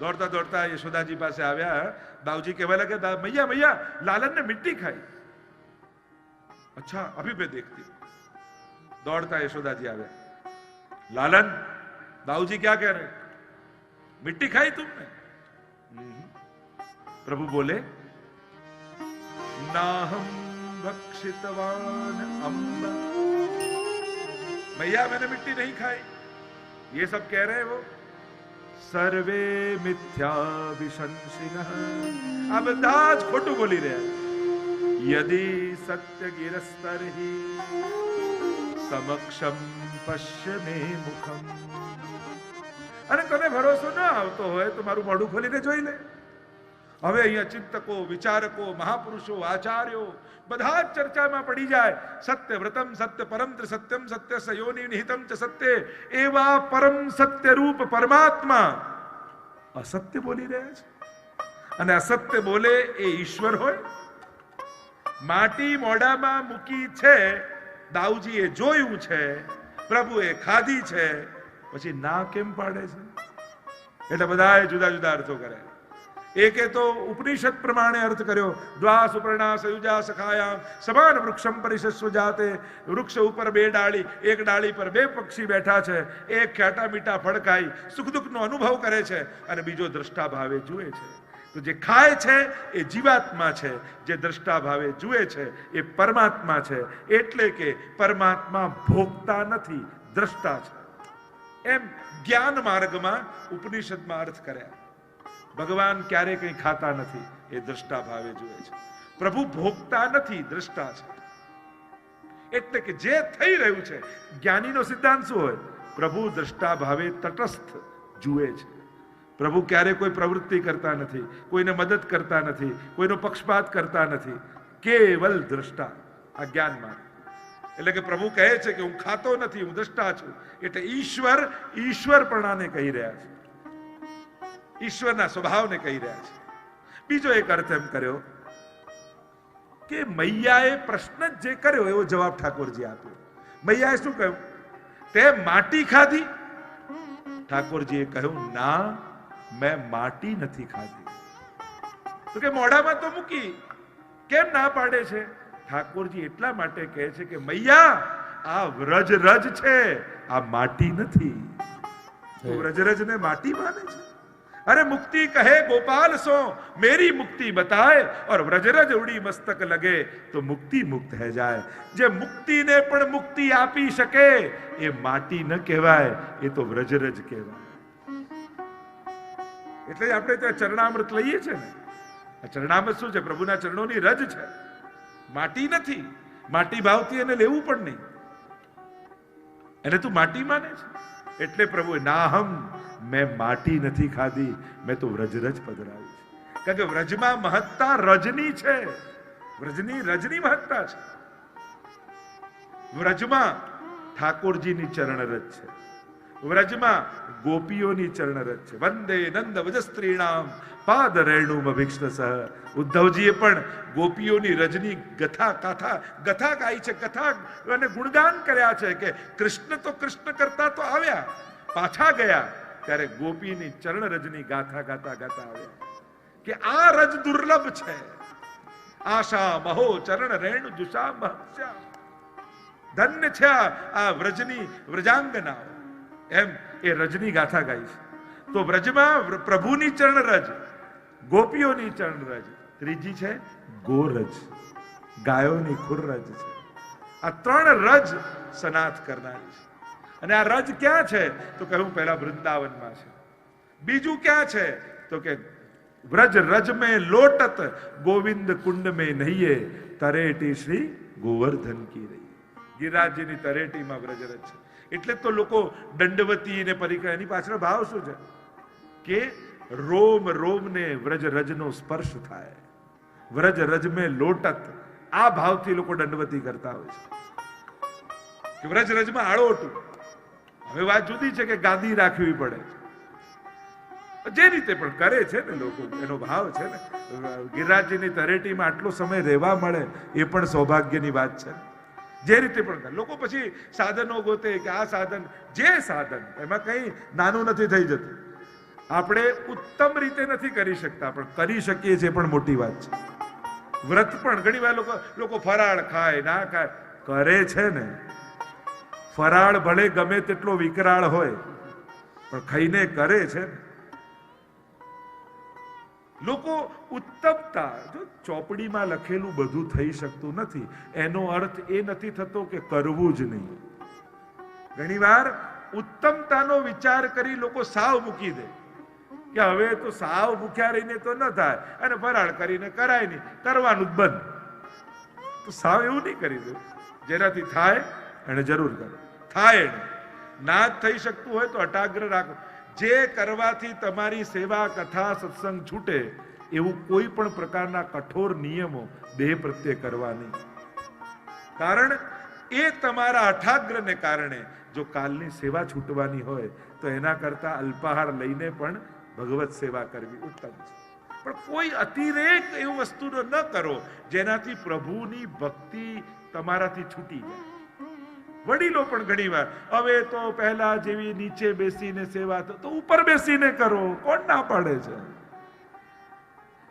દોડતા દોડતા યશોદાજી પાસે આવ્યા. બાઉજી કહેવા લાગે, મૈયા મૈયા લાલન ને મિટ્ટી ખાઈ. અચ્છા અભી મેં દેખતી. દોડતા યશોદાજી આવ્યા. લાલન, બાઉજી क्या कह रहे, मिट्टी खाई तुमने? प्रभु बोले, नाहम भक्षितवान अम्ब. मैया मैंने मिट्टी नहीं खाई. ये सब कह रहे हैं वो, સર્વે મિથ્યા વિશંસિનઃ. આ બધા જ ખોટું બોલી રહ્યા. યદિ સત્ય ગિરસ્તરહિ સમક્ષમ પશ્ય મે મુખમ. અને તને ભરોસો ના આવતો હોય તો મારું મોઢું ખોલીને જોઈ લે. હવે અહીંયા ચિંતકો, વિચારકો, મહાપુરુષો, આચાર્યો બધા જ ચર્ચામાં પડી જાય. સત્ય વ્રતમ સત્ય પરમ સત્યમ સત્ય સયોનિ નિહિતમ ચ સત્ય એવા પરમ સત્ય રૂપ પરમાત્મા અસત્ય બોલી રહ્યા છે. અને અસત્ય બોલે એ ઈશ્વર હોય? માટી મોઢામાં મૂકી છે, દાઉજીએ જોયું છે, પ્રભુએ ખાધી છે, પછી ના કેમ પાડે છે? એટલે બધાએ જુદા જુદા અર્થો કર્યા. એકે તો ઉપનિષદ પ્રમાણે અર્થ કર્યો, દ્વા સુપર્ણા સયુજા સખાયામ સમાન વૃક્ષમ પરિશસ્વ જાતે. વૃક્ષ ઉપર બે ડાળી, એક ડાળી પર બે પક્ષી બેઠા છે. એક ખાટા મીઠા ફળ ખાઈ સુખ દુઃખનો અનુભવ કરે છે અને બીજો દ્રષ્ટા ભાવે જુએ છે. તો જે ખાય છે એ જીવાત્મા છે, જે દ્રષ્ટા ભાવે જુએ છે એ પરમાત્મા છે. એટલે કે પરમાત્મા ભોગતા નથી, દ્રષ્ટા છે. એમ જ્ઞાન માર્ગમાં ઉપનિષદમાં અર્થ કર્યા. ભગવાન ક્યારે કંઈ ખાતા નથી, એ દ્રષ્ટા ભાવે જુએ છે. પ્રભુ ભોગતા નથી, દ્રષ્ટા છે. એટલે કે જે થઈ રહ્યું છે, જ્ઞાનીનો સિદ્ધાંત શું હોય? પ્રભુ દ્રષ્ટા ભાવે તટસ્થ જુએ છે. પ્રભુ ક્યારે કોઈ પ્રવૃત્તિ કરતા નથી, કોઈને મદદ કરતા નથી, કોઈનો પક્ષપાત કરતા નથી, કેવલ દ્રષ્ટા. આ જ્ઞાન માર્ગ. એટલે કે પ્રભુ કહે છે કે હું ખાતો નથી, હું દ્રષ્ટા છું. એટલે ઈશ્વરપણાને કહી રહ્યા છે, ઈશ્વરના સ્વભાવને કહી રહ્યા છે. બીજો એક અર્થ એમ કર્યો કે મૈયાએ પ્રશ્ન જે કર્યો એવો જવાબ ઠાકોરજી આપ્યો. મૈયાએ શું કહ્યું? તે માટી ખાધી? ઠાકોરજીએ કહ્યું, ના, મેં માટી નથી ખાધી. તો કે મોઢામાં તો મૂકી, કેમ ના પાડે છે? ઠાકોરજી એટલા માટે કહે છે કે મૈયા, આ વ્રજ રજ છે, આ માટી નથી. વ્રજ રજને માટી માને છે? अरे मुक्ति कहे गोपाल सो मेरी मुक्ति बताए और व्रजरज उड़ी मस्तक लगे तो मुक्ति मुक्त है जाए. जे मुक्ति ने पण मुक्ति आपी શકે એ માટી ન કહેવાય, એ તો વ્રજરજ કહેવાય. એટલે આપણે ત્યાં ચરણામૃત લઈએ છે ને, આ ચરણામૃત શું છે? પ્રભુના ચરણોની રજ છે, માટી નથી. માટી ભાવથી એને લેવું પણ નહીં, એને તું માટી માને છે. એટલે પ્રભુ નાહમ, મેં માટી નથી ખાધી, મેં તો વ્રજરજ પધરાવી છે. કારણ કે વ્રજમાં મહત્તા રજની છે, રજની મહત્તા છે. વ્રજમાં ઠાકોરજીની ચરણરજ છે, વ્રજમાં ગોપીઓની ચરણરજ છે. વંદે નંદ વજસ્ત્રીણામ પાદ રેણુમ અભિક્ષત. ઉદ્ધવજીએ પણ ગોપીઓની રજની ગથા ગાઈ છે, કથા અને ગુણગાન કર્યા છે કે કૃષ્ણ તો કૃષ્ણ કરતા તો આવ્યા, પાછા ગયા ત્યારે ગોપીની ચરણ રજની ગાથા ગાતા આવ્યા કે આ રજ દુર્લભ છે. આશા મહો ચરણ રેણુ જુષા મહસ્યા. ધન્ય છે આ વ્રજની વ્રજાંગનાઓ. એમ એ રજની ગાથા ગાઈ છે. તો વ્રજમાં પ્રભુની ચરણ રજ, ગોપીઓની ચરણ રજ, ત્રીજી છે ગોરજ, ગાયોની ખુરરજ છે. આ ત્રણ રજ સનાથ કરનારી છે. અને આ રજ ક્યાં છે? તો કહ્યું પહેલા વૃંદાવનમાં છે. બીજું ક્યાં છે? તો કે વ્રજ રજ में लोटत गोविंद कुंड में नहिए तरेटी श्री गोवर्धन की રહી. ગિરિરાજજીની તરેટીમાં વ્રજરજ છે. એટલે તો લોકો દંડવતી ને પરિક્રમા, એની પાછળ ભાવ શું છે? કે રોમ રોમને વ્રજ રજનો સ્પર્શ થાય. વ્રજ રજ में लोटत, આ ભાવથી લોકો દંડવતી કરતા હોય છે કે વ્રજ રજમાં આળોટું. હવે વાત જુદી છે કે ગાદી રાખવી પડે, જે રીતે પણ કરે છે ને લોકો, એનો ભાવ છે ને. ગિરિરાજજીની તરેટીમાં આટલો સમય રહેવા મળે એ પણ સૌભાગ્યની વાત છે. જે રીતે પણ લોકો પછી સાધનો ગોતે કે આ સાધન, જે સાધન એમાં કઈ નાનું નથી થઈ જતું. આપણે ઉત્તમ રીતે નથી કરી શકતા, પણ કરી શકીએ છીએ પણ મોટી વાત છે. વ્રત પણ ઘણી વાર લોકો ફરાળ ખાય ના ખાય કરે છે ને. ફરાળ ભલે ગમે તેટલો વિકરાળ હોય પણ ખાઈને કરે છે ને. લોકો ઉત્તમતા, જો ચોપડીમાં લખેલું બધું થઈ શકતું નથી એનો અર્થ એ નથી થતો કે કરવું જ નહીં. ઘણીવાર ઉત્તમતાનો વિચાર કરી લોકો સાવ મૂકી દે કે હવે તો સાવ ભૂખ્યા રહીને તો ન થાય, અને ફરાળ કરીને કરાય નહીં, કરવાનું જ બંધ. તો સાવ એવું નહીં કરી દે, જેનાથી થાય એને જરૂર કરો. થાય ના જ થઈ શકતું હોય તો અટાગ્ર રાખો. જે કરવાથી તમારી સેવા કથા સત્સંગ છૂટે એવું કોઈ પણ પ્રકારના કઠોર નિયમો દેહ પ્રત્યે કરવા નહીં. કારણ એ તમારા અઠાગ્રને કારણે જો કાલની સેવા છૂટવાની હોય તો એના કરતા અલ્પાહાર લઈને પણ ભગવત સેવા કરવી ઉત્તમ છે. પણ કોઈ અતિરેક એવું વસ્તુનો ન કરો જેનાથી પ્રભુની ભક્તિ તમારાથી છૂટી જાય. વડીલો પણ ઘણીવાર હવે તો પહેલા જેવી નીચે બેસીને સેવા તો ઉપર બેસીને કરો, કોણ ના પાડે છે?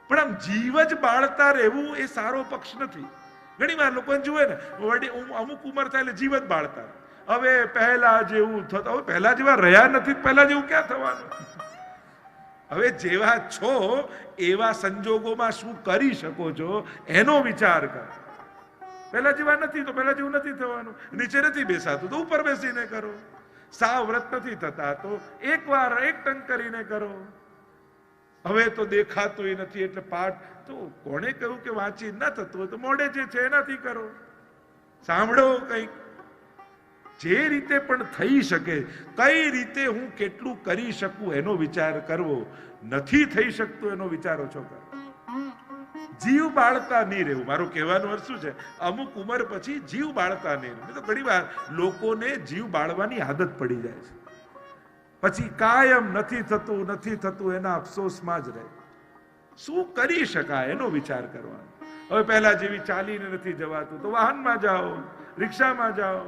પણ આમ જીવ જ બાળતા રહેવું એ સારો પક્ષ નથી. ઘણીવાર લોકો જુએ ને, અમુક ઉંમર થાય એટલે જીવ જ બાળતા. હવે પહેલા જેવું થતું, હવે પહેલા જેવા રહ્યા નથી, પહેલા જેવું ક્યાં થવાનું? હવે જેવા છો એવા સંજોગોમાં શું કરી શકો છો એનો વિચાર કર. પહેલા જેવા નથી તો પહેલા જેવું નથી થવાનું. નીચે નથી બેસાતું તો ઉપર બેસીને કરો. સાવ વ્રત નથી થતા તો એકવાર એક ટંક કરીને કરો. હવે તો દેખાતું નથી એટલે પાઠ તો કોણે કહ્યું કે વાંચી ન થતું હોય તો મોડે જે છે એનાથી કરો. સાંભળો કંઈક. જે રીતે પણ થઈ શકે કઈ રીતે હું કેટલું કરી શકું એનો વિચાર કરવો. નથી થઈ શકતું એનો વિચાર ઓછો કરો. જીવ બાળતા નહીં રહેવું. મારું કહેવાનું અર્થ શું છે, અમુક ઉંમર પછી જીવ બાળતા નહીં રહેવું. તો ઘણી વાર લોકોને જીવ બાળવાની આદત પડી જાય છે, પછી કાયમ નથી થતું એના અફસોસમાં જ રહે. શું કરી શકાય એનો વિચાર કરવાનો. હવે પહેલા જેવી ચાલીને નથી જવાતું તો વાહનમાં જાઓ, રિક્ષામાં જાઓ.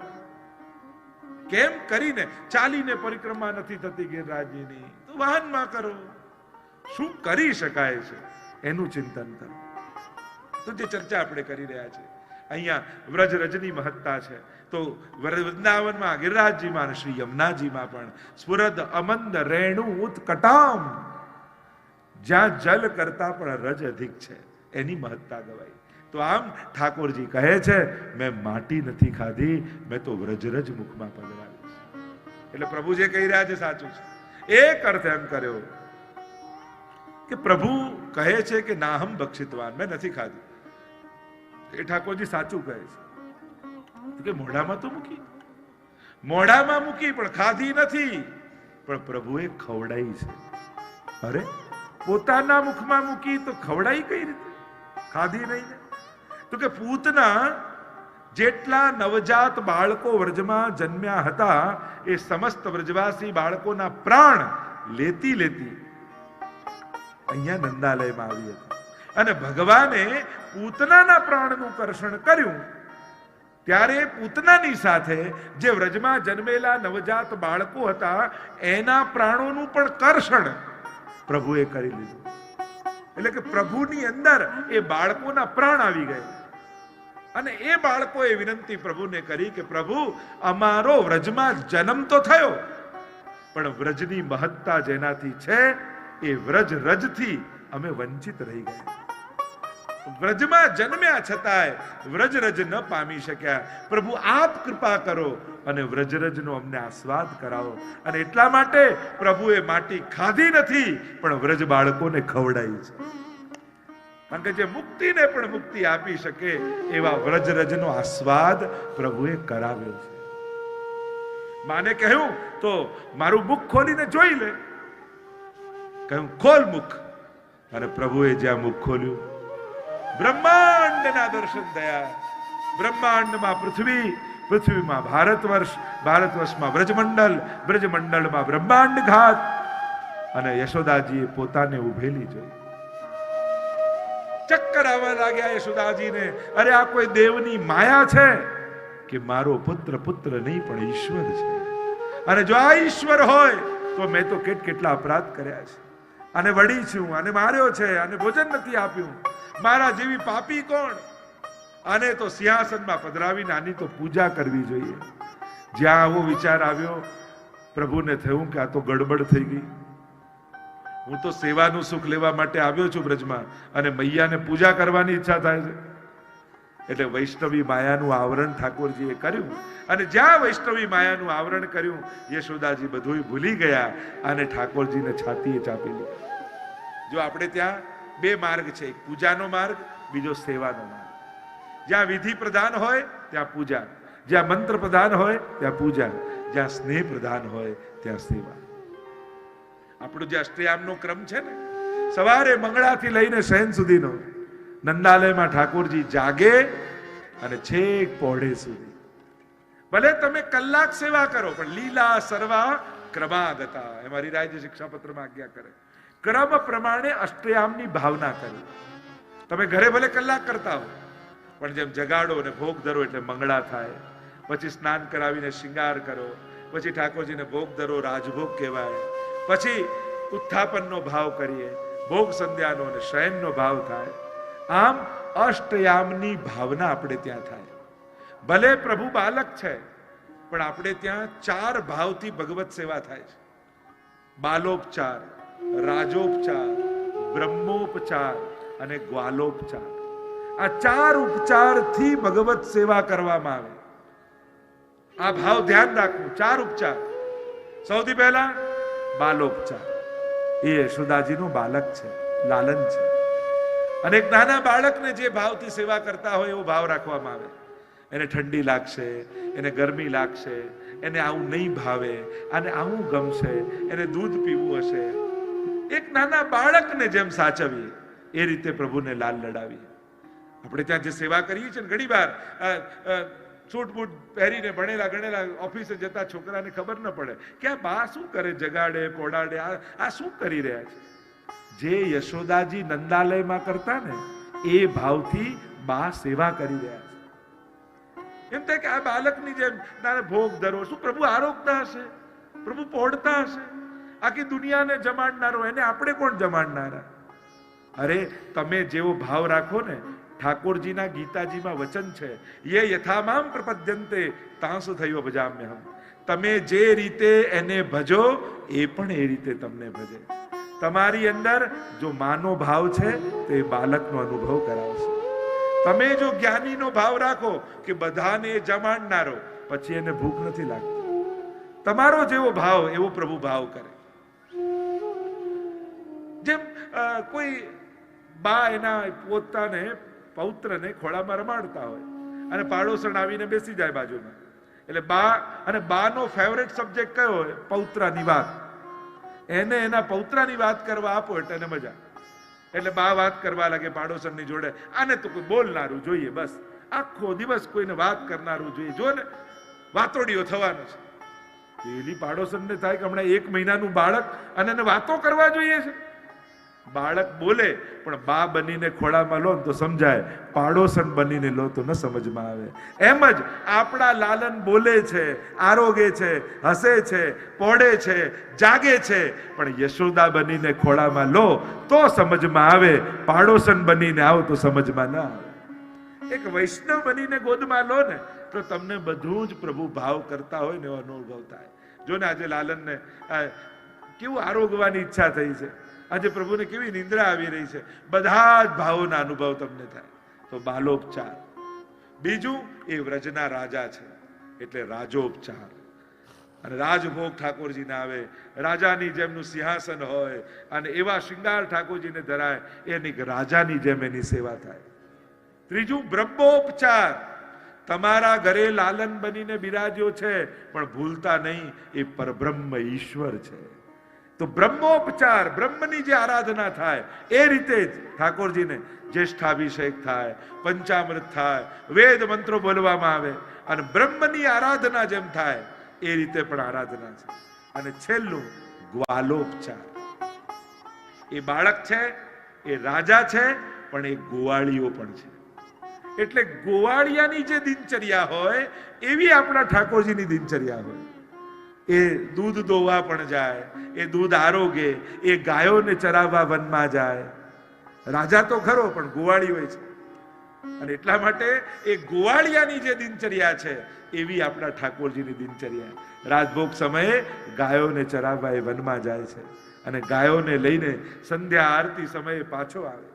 કેમ કરીને ચાલીને પરિક્રમા નથી થતી ગિરિરાજજીની તો વાહનમાં કરો. શું કરી શકાય છે એનું ચિંતન કરો. તો જે ચર્ચા આપણે કરી રહ્યા છે અહીંયા વ્રજ રજની મહત્તા છે. તો વૃંદાવનમાં ગિરિરાજજીમાં શ્રી યમુનાજીમાં પણ સ્ફુરદ અમંદ રેણુ ઉત્કટામ, જ્યાં જલ કરતા પણ રજ અધિક છે એની મહત્તા ગવાઈ. તો આમ ઠાકોરજી કહે છે મેં માટી નથી ખાધી, મેં તો વ્રજરજ મુખમાં પધરાવી છે. એટલે પ્રભુ જે કહી રહ્યા છે સાચું છે. એક અર્થ એમ કર્યો કે પ્રભુ કહે છે કે નાહમ બક્ષિતવાન, મેં નથી ખાધી. એ ઠાકોરજી સાચું કહે છે કે મોઢામાં તો મૂકી, મોઢામાં મૂકી પણ ખાધી નથી. પણ પ્રભુએ ખવડાવી છે. અરે પોતાના મુખમાં મૂકી તો ખવડાવી કઈ રીતે? ખાધી નહીં ને. તો કે પૂતના જેટલા નવજાત બાળકો વ્રજમાં જન્મ્યા હતા એ સમસ્ત વ્રજવાસી બાળકોના પ્રાણ લેતી લેતી અહીંયા નંદાલયમાં આવી હતી. અને ભગવાને પૂતનાના પ્રાણનું કર્ષણ કર્યું ત્યારે પૂતનાની સાથે જે વ્રજમાં જન્મેલા નવજાત બાળકો હતા એના પ્રાણોનું પણ કર્ષણ પ્રભુએ કરી લીધું. એટલે કે પ્રભુની અંદર એ બાળકોના પ્રાણ આવી ગયા. અને એ બાળકોએ વિનંતી પ્રભુને કરી કે પ્રભુ અમારો વ્રજમાં જન્મ તો થયો પણ વ્રજની મહત્તા જેનાથી છે એ વ્રજ રજથી અમે વંચિત રહી ગયા. વ્રજમાં જન્મ્યા છતાંય વ્રજરજ ન પામી શક્યા. પ્રભુ આપ કૃપા કરો અને વ્રજરજનો અમને આસ્વાદ કરાવો. અને એટલા માટે પ્રભુએ માટી ખાધી નથી પણ વ્રજ બાળકોને ખવડાવી છે. કારણ કે જે મુક્તિને પણ મુક્તિ આપી શકે એવા વ્રજરજનો આસ્વાદ પ્રભુએ કરાવ્યો છે. માને કહ્યું તો મારું મુખ ખોલીને જોઈ લે. કહ્યું ખોલ મુખ. અને પ્રભુએ જ્યાં મુખ ખોલ્યું બ્રહ્માંડના દર્શન થયા. બ્રહ્માંડમાં પૃથ્વી, પૃથ્વીમાં ભારતવર્ષ, ભારતવર્ષમાં બ્રજમંડળ, બ્રજમંડળમાં બ્રહ્માંડ ઘાત. અને યશોદાજીએ પોતાને ઉભેલી જોઈ. ચક્કર આવવા લાગ્યા યશોદાજીને. અરે આ કોઈ દેવની માયા છે કે મારો પુત્ર પુત્ર નહીં પણ ઈશ્વર છે. અને જો આ ઈશ્વર હોય તો મેં તો કેટલા અપરાધ કર્યા છે. અને વળી છું, અને માર્યો છે, અને ભોજન નથી આપ્યું. મારા જેવી પાપી કોણ? આને તો સિંહાસનમાં પધરાવીને આની તો પૂજા કરવી જોઈએ. જ્યાં આવો વિચાર આવ્યો પ્રભુને થયું કે આ તો ગડબડ થઈ ગઈ. હું તો સેવાનું સુખ લેવા માટે આવ્યો છું બ્રજમાં અને મૈયાને પૂજા કરવાની ઈચ્છા થાય છે. એટલે વૈષ્ણવી માયાનું આવરણ ઠાકોરજીએ કર્યું. અને જ્યાં વૈષ્ણવી માયાનું આવરણ કર્યું યશોદાજી બધું ભૂલી ગયા અને ઠાકોરજીને છાતીએ ચાપી લીધા. જો આપણે ત્યાં બે માર્ગ છે, એક પૂજાનો માર્ગ, બીજો સેવાનો માર્ગ. જ્યાં વિધિ પ્રધાન હોય ત્યાં પૂજા, જ્યાં મંત્ર પ્રધાન હોય ત્યાં પૂજા, જ્યાં સ્નેહ પ્રધાન હોય ત્યાં સેવા. આપણો જે અષ્ટયામનો ક્રમ છે ને, સવારે મંગળાથી લઈને શયન સુધીનો નંદાલયમાં ઠાકોરજી જાગે અને છેક પહોળે સુધી. ભલે તમે કલાક સેવા કરો પણ લીલા સર્વા ક્રમાગતા. એમાં હરિરાયજી શિક્ષાપત્રમાં આજ્ઞા કરે ક્રમ પ્રમાણે અષ્ટયામની ભાવના કરી. તમે ઘરે ભલે કલાક કરતા હો પણ જેમ જગાડો અને ભોગ ધરો એટલે મંગળા થાય. પછી સ્નાન કરાવીને શિંગાર કરો, પછી ઠાકોરજીને ભોગ ધરો, રાજભોગ કહેવાય. પછી ઉત્થાપનનો ભાવ કરીએ, ભોગ સંધ્યાનો અને શયનનો ભાવ થાય. આમ અષ્ટયામની ભાવના આપણે ત્યાં થાય. ભલે પ્રભુ બાલક છે પણ આપણે ત્યાં 4 ભાવથી ભગવત સેવા થાય છે. બાલોપચાર, રાજોપચાર, બ્રહ્મોપચાર અને ગ્વાલોપચાર. આ 4 ઉપચારથી ભગવત સેવા કરવામાં આવે. આ ભાવ ધ્યાન રાખવું. 4 ઉપચાર. સૌથી પહેલા બાલોપચાર. એ યશોદાજીનું બાલક છે, લાલન છે. અને એક નાના બાળકને જે ભાવથી સેવા કરતા હોય એવો ભાવ રાખવામાં આવે. એને ઠંડી લાગશે, એને ગરમી લાગશે, એને આવું નહીં ભાવે, આને આવું ગમશે, એને દૂધ પીવું હશે. એક નાના બાળકને જેમ સાચવીએ એ રીતે પ્રભુને લાલ લડાવીએ. આપણે ત્યાં જે સેવા કરીએ છીએ ને, ઘણી વાર સૂટ બૂટ પહેરીને ભણેલા ગણેલા ઓફિસે જતા છોકરાને ખબર ન પડે કે આ બા શું કરે, જગાડે પોડાડે, આ શું કરી રહ્યા છે. જે યશોદાજી નંદાલયમાં કરતા ને એ ભાવથી બા સેવા કરી રહ્યા છે. એમ થાય કે આ બાલકની જેમ નાને ભોગ ધરો. શું પ્રભુ આરોગતા હશે? પ્રભુ પોડતા હશે? આખી દુનિયાને જમાડનારો, એને આપણે કોણ જમાડનારા? અરે તમે જેવો ભાવ રાખો ને, ઠાકોરજીના ગીતાજીમાં વચન છે, યે યથામામ પ્રપદ્યન્તે તાંસ થયો ભજામ્યહમ. તમે જે રીતે એને ભજો એ પણ એ રીતે તમને ભજે. તમારી અંદર જો માનો ભાવ છે તો એ બાલકનો અનુભવ કરાવશે. તમે જો જ્ઞાનીનો ભાવ રાખો કે બધાને જમાડનારો, પછી એને ભૂખ નથી લાગતી. તમારો જેવો ભાવ એવો પ્રભુ ભાવ કરે. જેમ કોઈ બા એના પોતાને પૌત્રને ખોળામાં રમાડતા હોય અને પાડોશણ આવીને બેસી જાય બાજુમાં. એટલે બા અને બાનો ફેવરેટ સબ્જેક્ટ કયો હોય? પૌત્રની વાત. એને એના પૌત્રની વાત કરવા આપો એટલે એને મજા. એટલે બા વાત કરવા લાગે પાડોશણની જોડે. આને તો કોઈ બોલનારું જોઈએ, બસ આખો દિવસ કોઈને વાત કરનારું જોઈએ. જો ને વાતોડીઓ થવાનું છે. પેલી પાડોશણને થાય કે હમણાં 1 મહિનાનું બાળક અને એને વાતો કરવા જોઈએ છે. બાળક બોલે પણ બા બનીને ખોળામાં લો તો સમજાય, પાડોશણ બનીને લો તો ન સમજમાં આવે. એમ જ આપણા લાલન બોલે છે, આરોગે છે, હસે છે, પોડે છે, જાગે છે, પણ યશોદા બનીને ખોળામાં લો તો સમજમાં આવે. પાડોશણ બનીને આવો તો સમજમાં ના આવે. એક વૈષ્ણવ બનીને ગોદમાં લો ને તો તમને બધું જ પ્રભુ ભાવ કરતા હોય ને એવો અનુભવ થાય. જો ને આજે લાલનને કેવું આરોગવાની ઈચ્છા થઈ છે, આજે પ્રભુને કેવી નિંદ્રા આવી રહી છે, બધા જ ભાવોના અનુભવ તમને થાય. તો બાલોપચાર. બીજું એ વ્રજના રાજા છે એટલે રાજોપચાર. અને રાજભોગ ઠાકોરજીને આવે, રાજાની જેમનું સિંહાસન હોય અને એવા શૃંગાર ઠાકોરજીને ધરાય, એની રાજાની જેમ એની સેવા થાય. ત્રીજું બ્રહ્મોપચાર. તમારા ઘરે લાલન બનીને બિરાજ્યો છે પણ ભૂલતા નહીં એ પરબ્રહ્મ ઈશ્વર છે. તો બ્રહ્મોપચાર, બ્રહ્મની જે આરાધના થાય એ રીતે જ ઠાકોરજીને જ્યેષ્ઠાભિષેક થાય, પંચામૃત થાય, વેદ મંત્રો બોલવામાં આવે અને બ્રહ્મની આરાધના જેમ થાય એ રીતે પણ આરાધના છે. અને છેલ્લું ગ્વાલોપચાર. એ બાળક છે, એ રાજા છે, પણ એ ગોવાળીઓ પણ છે. એટલે ગોવાળિયાની જે દિનચર્યા હોય એવી આપણા ઠાકોરજીની દિનચર્યા હોય. એ દૂધ દોવા પણ જાય, એ દૂધ આરોગે, એ ગાયોને ચરાવવા વનમાં જાય. રાજા તો ખરો પણ ગોવાળી હોય છે. અને એટલા માટે એ ગોવાળિયાની જે દિનચર્યા છે એવી આપણા ઠાકોરજીની દિનચર્યા. રાજભોગ સમયે ગાયોને ચરાવવા એ વનમાં જાય છે અને ગાયોને લઈને સંધ્યા આરતી સમયે પાછો આવે છે.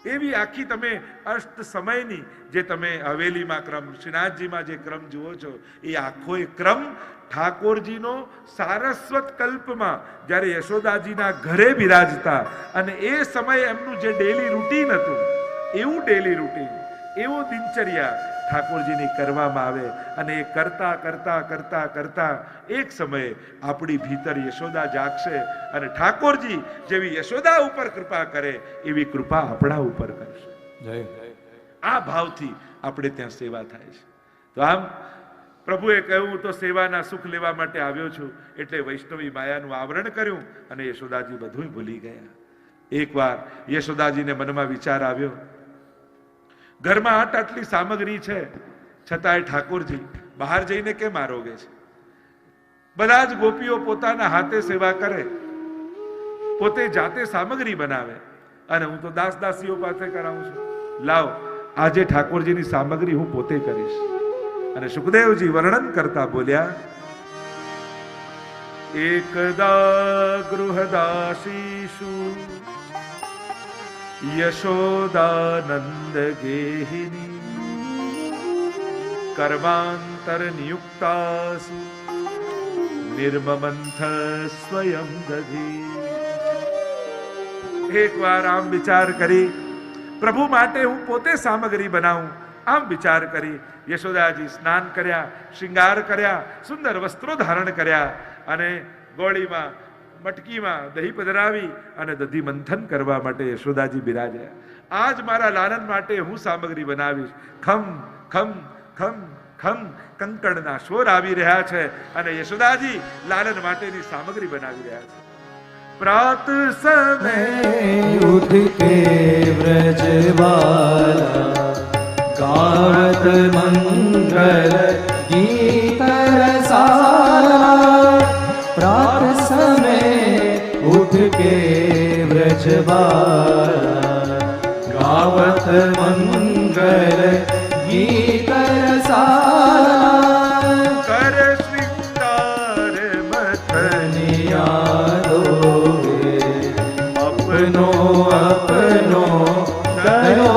એવી આખી તમે અષ્ટ સમયની જે તમે હવેલીમાં ક્રમ, શ્રીનાથજીમાં જે ક્રમ જુઓ છો એ આખો એ ક્રમ ઠાકોરજીનો સારસ્વત કલ્પમાં જ્યારે યશોદાજીના ઘરે બિરાજતા અને એ સમયે એમનું જે ડેલી રૂટીન હતું એવું ડેલી રૂટીન, એવું દિનચર્યા ઠાકોરજીની કરવામાં આવે. અને એ કરતા કરતા કરતા કરતા એક સમયે આપણી ભીતર યશોદા જાગશે અને ઠાકોરજી જેવી યશોદા ઉપર કૃપા કરે એવી કૃપા આપણા ઉપર કરશે. આ ભાવથી આપણે ત્યાં સેવા થાય છે. તો આમ પ્રભુએ કહ્યું તો સેવાના સુખ લેવા માટે આવ્યો છું એટલે વૈષ્ણવી માયાનું આવરણ કર્યું અને યશોદાજી બધું ભૂલી ગયા. એકવાર યશોદાજીને મનમાં વિચાર આવ્યો, ઘરમાં આટલી સામગ્રી છે છતાંય ઠાકોરજી બહાર જઈને કેમ આરોગે છે? બધા જ ગોપીઓ પોતાના હાથે સેવા કરે, પોતે જાતે સામગ્રી બનાવે અને હું તો દાસ દાસીઓ પાસે કરાવું છું. લાવ આજે ઠાકોરજીની સામગ્રી હું પોતે કરીશ. અને સુખદેવજી વર્ણન કરતા બોલ્યા, એકદા ગૃહદાસીષુ યશોદાનંદ ગેહિની કર્માંતર નિયુક્તાસુ નિર્મમંથ સ્વયં દધી. એક વાર આમ વિચાર કરી, પ્રભુ માટે હું પોતે સામગ્રી બનાવું, આમ વિચાર કરી યશોદાજી સ્નાન કર્યા, શૃંગાર કર્યા, સુંદર વસ્ત્રો ધારણ કર્યા અને ગોળીમાં મટકીમાં દહીં પધરાવી અને દધી મંથન કરવા માટે યશોદાજી બિરાજ્યા. આજ મારા લાલન માટે હું સામગ્રી બનાવીશ. ખમ ખમ ખમ ખમ કંકણના સ્વર આવી રહ્યા છે અને યશોદાજી લાલન માટેની સામગ્રી બનાવી રહ્યા છે. પ્રાત સમય उठ के व्रजवाला गावत मंगल गीत रसाला. प्रात समय उठ के व्रजवाला गावत मंगल गीत रसाला. કર શ્રીંગાર મથનિયા अपनो अपनो करो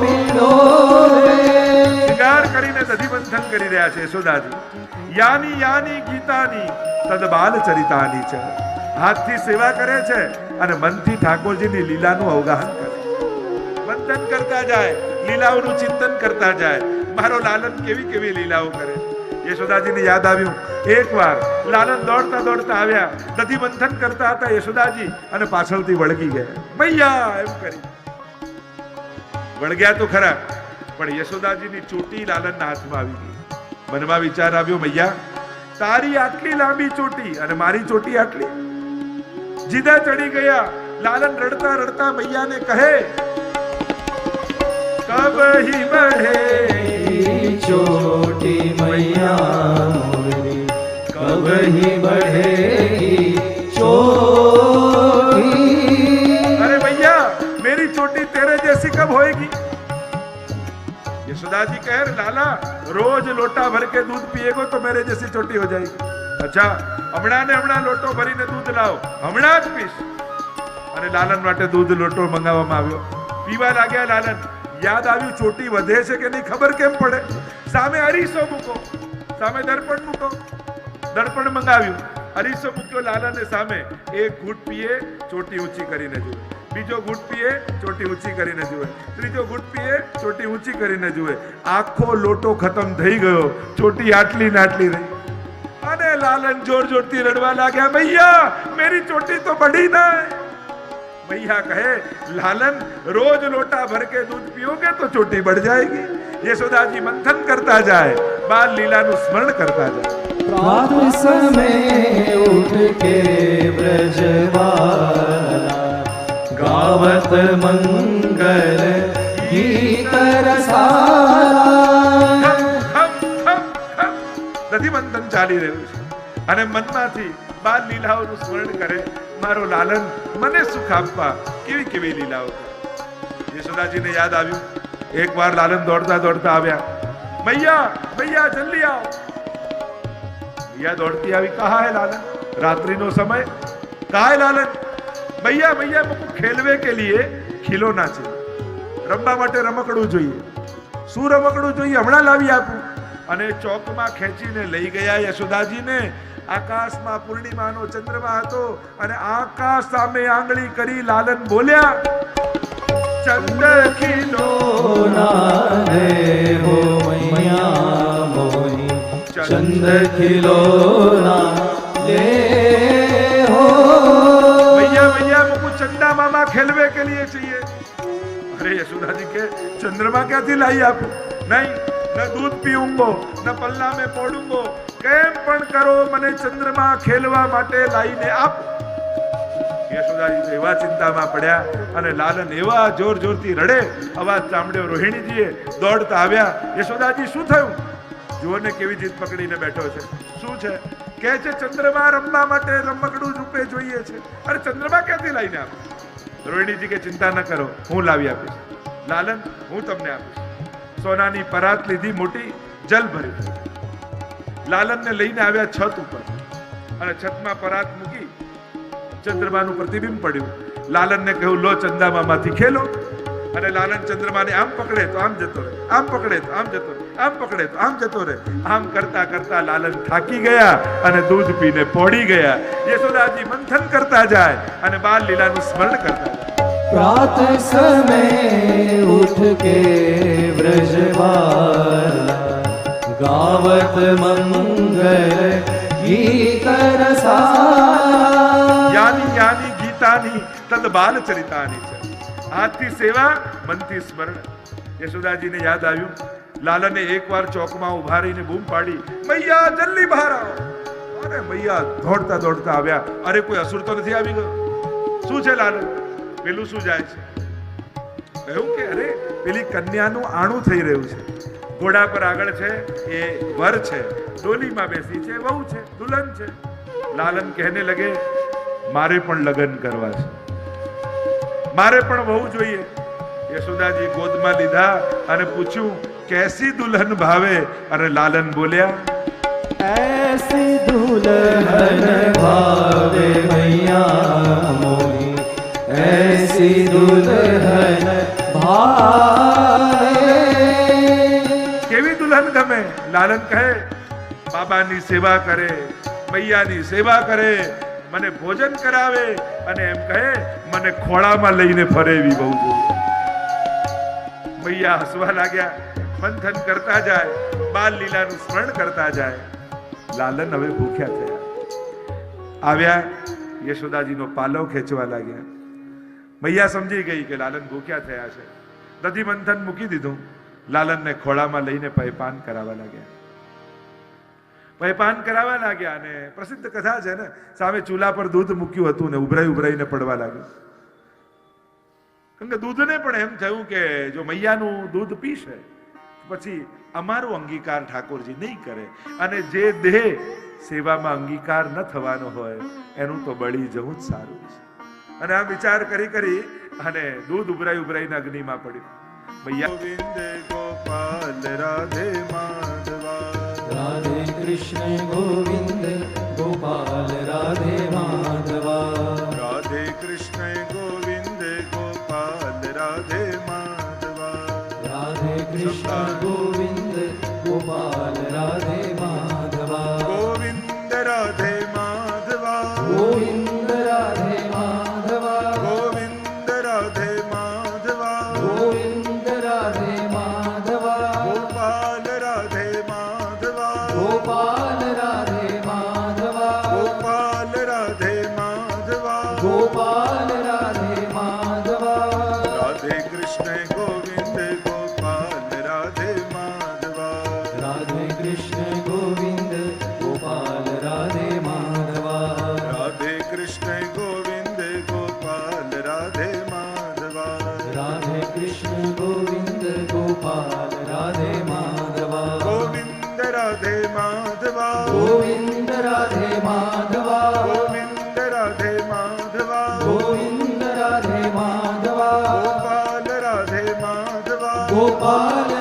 बिलो શૃંગાર કરીને દધી મંથન કરી રહ્યા છે યશોદાજી. યાની યાની ગીતાની તદ બાલ ચરિતાની છે. હાથથી સેવા કરે છે અને મનથી ઠાકોરજીની લીલાનું અવગાહન કરે. મંથન કરતા જાય, લીલાઓનું ચિંતન કરતા જાય. મારો લાલન કેવી કેવી લીલાઓ કરે. યશોદાજીને યાદ આવ્યું, એકવાર લાલન દોડતા દોડતા આવ્યા, દધી મંથન કરતા હતા યશોદાજી અને પાછળથી વળગી ગયા. મૈયા એમ કરી વળગ્યા તો ખરા, પણ યશોદાજીની ચોટી લાલનના હાથમાં આવી ગઈ. મનમાં વિચાર આવ્યો, મૈયા તારી આટલી લાંબી ચોટી અને મારી ચોટી આટલી. જીદા ચડી ગયા. લાલન રડતા રડતા મૈયાને કહે, કબ હી बढ़े चोटी मैया मोरी कब ही बढ़ेगी चोटी. अरे भैया मेरी चोटी तेरे जैसी कब होएगी. यशोदाजी कह रहे, लाला रोज लोटा भर के दूध पिएगो तो मेरे जैसी चोटी हो जाएगी. अच्छा હમણાં ને હમણાં લોટો ભરીને દૂધ લાવો, હમણાં જ પીશ. અને લાલન માટે દૂધ લોટો મંગાવવામાં આવ્યો. પીવા લાગ્યા લાલન. યાદ આવ્યું, ચોટી વધે છે કે નહીં ખબર કેમ પડે. સામે અરીસો મૂકો, સામે દર્પણ મૂકો. દર્પણ મંગાવ્યું, અરીસો મૂક્યો લાલને સામે. એક ઘૂંટ પીએ, ચોટી ઊંચી કરીને જુએ. બીજો ઘૂંટ પીએ, ચોટી ઊંચી કરીને જુએ. ત્રીજો ઘૂંટ પીએ, ચોટી ઊંચી કરીને જુએ. આખો લોટો ખતમ થઈ ગયો, ચોટી આટલી ને આટલી રહી. અને લાલન જોર જોરથી રડવા લાગ્યા, ભૈયા મેરી ચોટી તો બઢી ના હૈ. भैया कहे, लालन रोज लोटा भर के दूध पियोगे तो चोटी बढ़ जाएगी. यशोदाजी मंथन करता जाए, बाल लीला નું સ્મરણ કરતા જાય. प्रात समय उठ के व्रजवाला गावत मंगल गीत रसाला. દધી મંથન ચાલી રહ્યું છે અને મનમાંથી બાલ લીલાઓનું સ્મરણ કરે. મારો લાલન મને સુખ આપવા કેવી કેવી લીલાઓ કરે. યશોદાજીને યાદ આવ્યું, એકવાર લાલન દોડતા દોડતા આવ્યા. મૈયા મૈયા જલ્દી આવો. મૈયા દોડતી આવી, કહા હે લાલન, રાત્રિનો સમય, કહા હે લાલન. મૈયા મૈયા મુકુ ખેલવે કે લીએ ખિલોના છે. રમવા માટે રમકડું જોઈએ. શું રમકડું જોઈએ, હમણાં લાવી આપું. અને ચોકમાં ખેંચીને લઈ ગયા યશોદાજીને. આકાશમાં પૂર્ણિમાનો ચંદ્રમા હતો અને આકાશ સામે આંગળી કરી લાલન બોલ્યા, ચંદ્ર ખીલો ના દેવો મૈયા મોરી ચંદ ખીલો ના લે હો. भैया भैया मुझको चंदा मामा खेलवे के लिए चाहिए. अरे यशोदाजी के चंद्रमा क्यांથી લાવી આપું. નહીં, ન દૂધ પીऊंगो, ન પલ્લા में પોડુંગો. કેમ પણ કરો, મને ચંદ્રમા ખેલવા માટે લાવીને આપ. યશોદાજી એવા ચિંતામાં પડ્યા અને લાલન એવા જોર જોરથી રડે. અવાજ સાંભળ્યો રોહિણીજીએ, દોડતા આવ્યા. યશોદાજી શું થયું? જુઓ ને કેવી જીદ પકડીને બેઠો છે. શું છે? કહે છે ચંદ્રમા રમવા માટે રમકડું રૂપે જોઈએ છે. અરે ચંદ્રમા ક્યાંથી લાવીને આપો? રોહિણીજી કે ચિંતા ન કરો, હું લાવી આપીશ. લાલન હું તમને આપીશ. સોનાની પરાત લીધી મોટી, જલ ભર્યું. લાલનને લઈને આવ્યા છત ઉપર. અને છતમાં પરાત મૂકી ચંદ્રમાનું પ્રતિબિંબ પડ્યું. લાલનને કહ્યું, લો ચંદામામાંથી ખેલો. અને લાલન ચંદ્રમાને આમ પકડે તો આમ જતો રહે, આમ પકડે તો આમ જતો રહે, આમ પકડે તો આમ જતો રહે. આમ કરતા કરતા લાલન થાકી ગયા અને દૂધ પીને પોડી ગયા. યશોદાજી મંથન કરતા જાય અને બાલ લીલાનું સ્મરણ કરતા જાય. प्रात समय उठ के व्रजवाला गावत मंगल गीत रसा यानी यानी गीतानी तद बाल चरितानी છે. હાથથી સેવા, મનથી સ્મરણ. યશોદાજીને યાદ આવ્યું, લાલને એકવાર ચોકમાં ઉભા રહીને બૂમ પાડી, મૈયા જલ્દી બહાર આવો. અરે મૈયા દોડતા દોડતા આવ્યા. અરે કોઈ અસુર તો નથી આવી ગયો? શું છે લાલન? પેલું શું જાય છે? કહ્યું કે અરે પેલી કન્યાનું આણું થઈ રહ્યું છે. ઘોડા પર આગળ છે એ વર છે, ડોલીમાં બેસી છે વહુ છે, દુલ્હન છે. લાલન કહેને લગે, મારે પણ લગ્ન કરવા છે, મારે પણ વહુ જોઈએ. યશોદાજી ગોદમાં લીધા અને પૂછ્યું, કેસી દુલ્હન ભાવે? અને લાલન બોલ્યા, ऐसी दुल्हन भावे मैया मोही ऐसी दुल्हन भावे. કેવી દુલ્હન ગમે? લાલન કહે, બાબાની સેવા કરે, મૈયાની સેવા કરે, મને ભોજન કરાવે અને એમ કહે, મને ખોળામાં લઈને ફરે એવી બહુ જોઈએ. મૈયા હસવા લાગ્યા, મંથન કરતા જાય, બાલ લીલાનું સ્મરણ કરતા જાય. લાલન હવે ભૂખ્યા થયા. આવ્યા, યશોદાજીનો પાલવ ખેંચવા લાગ્યા. મૈયા સમજી ગઈ કે લાલન ભૂખ્યા થયા છે. દધી મંથન મૂકી દીધું. લાલનને ખોળામાં લઈને પયપાન કરાવવા લાગ્યા. પયપાન કરાવવા લાગ્યા અને પ્રસિદ્ધ કથા છે ને, સામે ચૂલા પર દૂધ મૂક્યું હતું ને ઉભરાઈ ઉભરાઈને પડવા લાગ્યું. કારણ કે દૂધને પણ એમ થયું કે જો મૈયાનું દૂધ પીશે પછી અમારો અંગીકાર ઠાકોરજી નહીં કરે, અને જે દેહ સેવામાં અંગીકાર ન થવાનો હોય એનું તો બળી જવું જ સારું છે. અને આ વિચાર કરી કરી અને દૂધ ઉભરાઈ ઉભરાઈને અગ્નિમાં પડ્યું. મૈયા ગોવિંદ ગોપાલ રાધે માધવા, राधे कृष्ण गोविंद गोपाल राधे माधवा, राधे कृष्ण गोविंद गोपाल राधे माधवा, राधे कृष्ण गोविंद गोपाल राधे माधवा, गोविंद राधे माधवा, गोविंद राधे माधवा, गोविंद राधे माधवा, गोविंद राधे माधवा, गोपाल राधे माधवा, गोपाल राधे माधवा, गोपाल राधे माधवा, गोपाल राधे माधवा, राधे कृष्ण गोविंद गोपाल राधे माधवा, राधे कृष्ण गोविंद गोपाल राधे माधवा, राधे कृष्ण गोविंद गोपाल राधे माधवा, राधे कृष्ण गोविंद गोपाल राधे माधवा, गोविंद राधे माधवा, गोविंद राधे माधवा, गोविंद राधे माधवा, गोविंद राधे माधवा, गोपाल राधे माधवा, गोपाल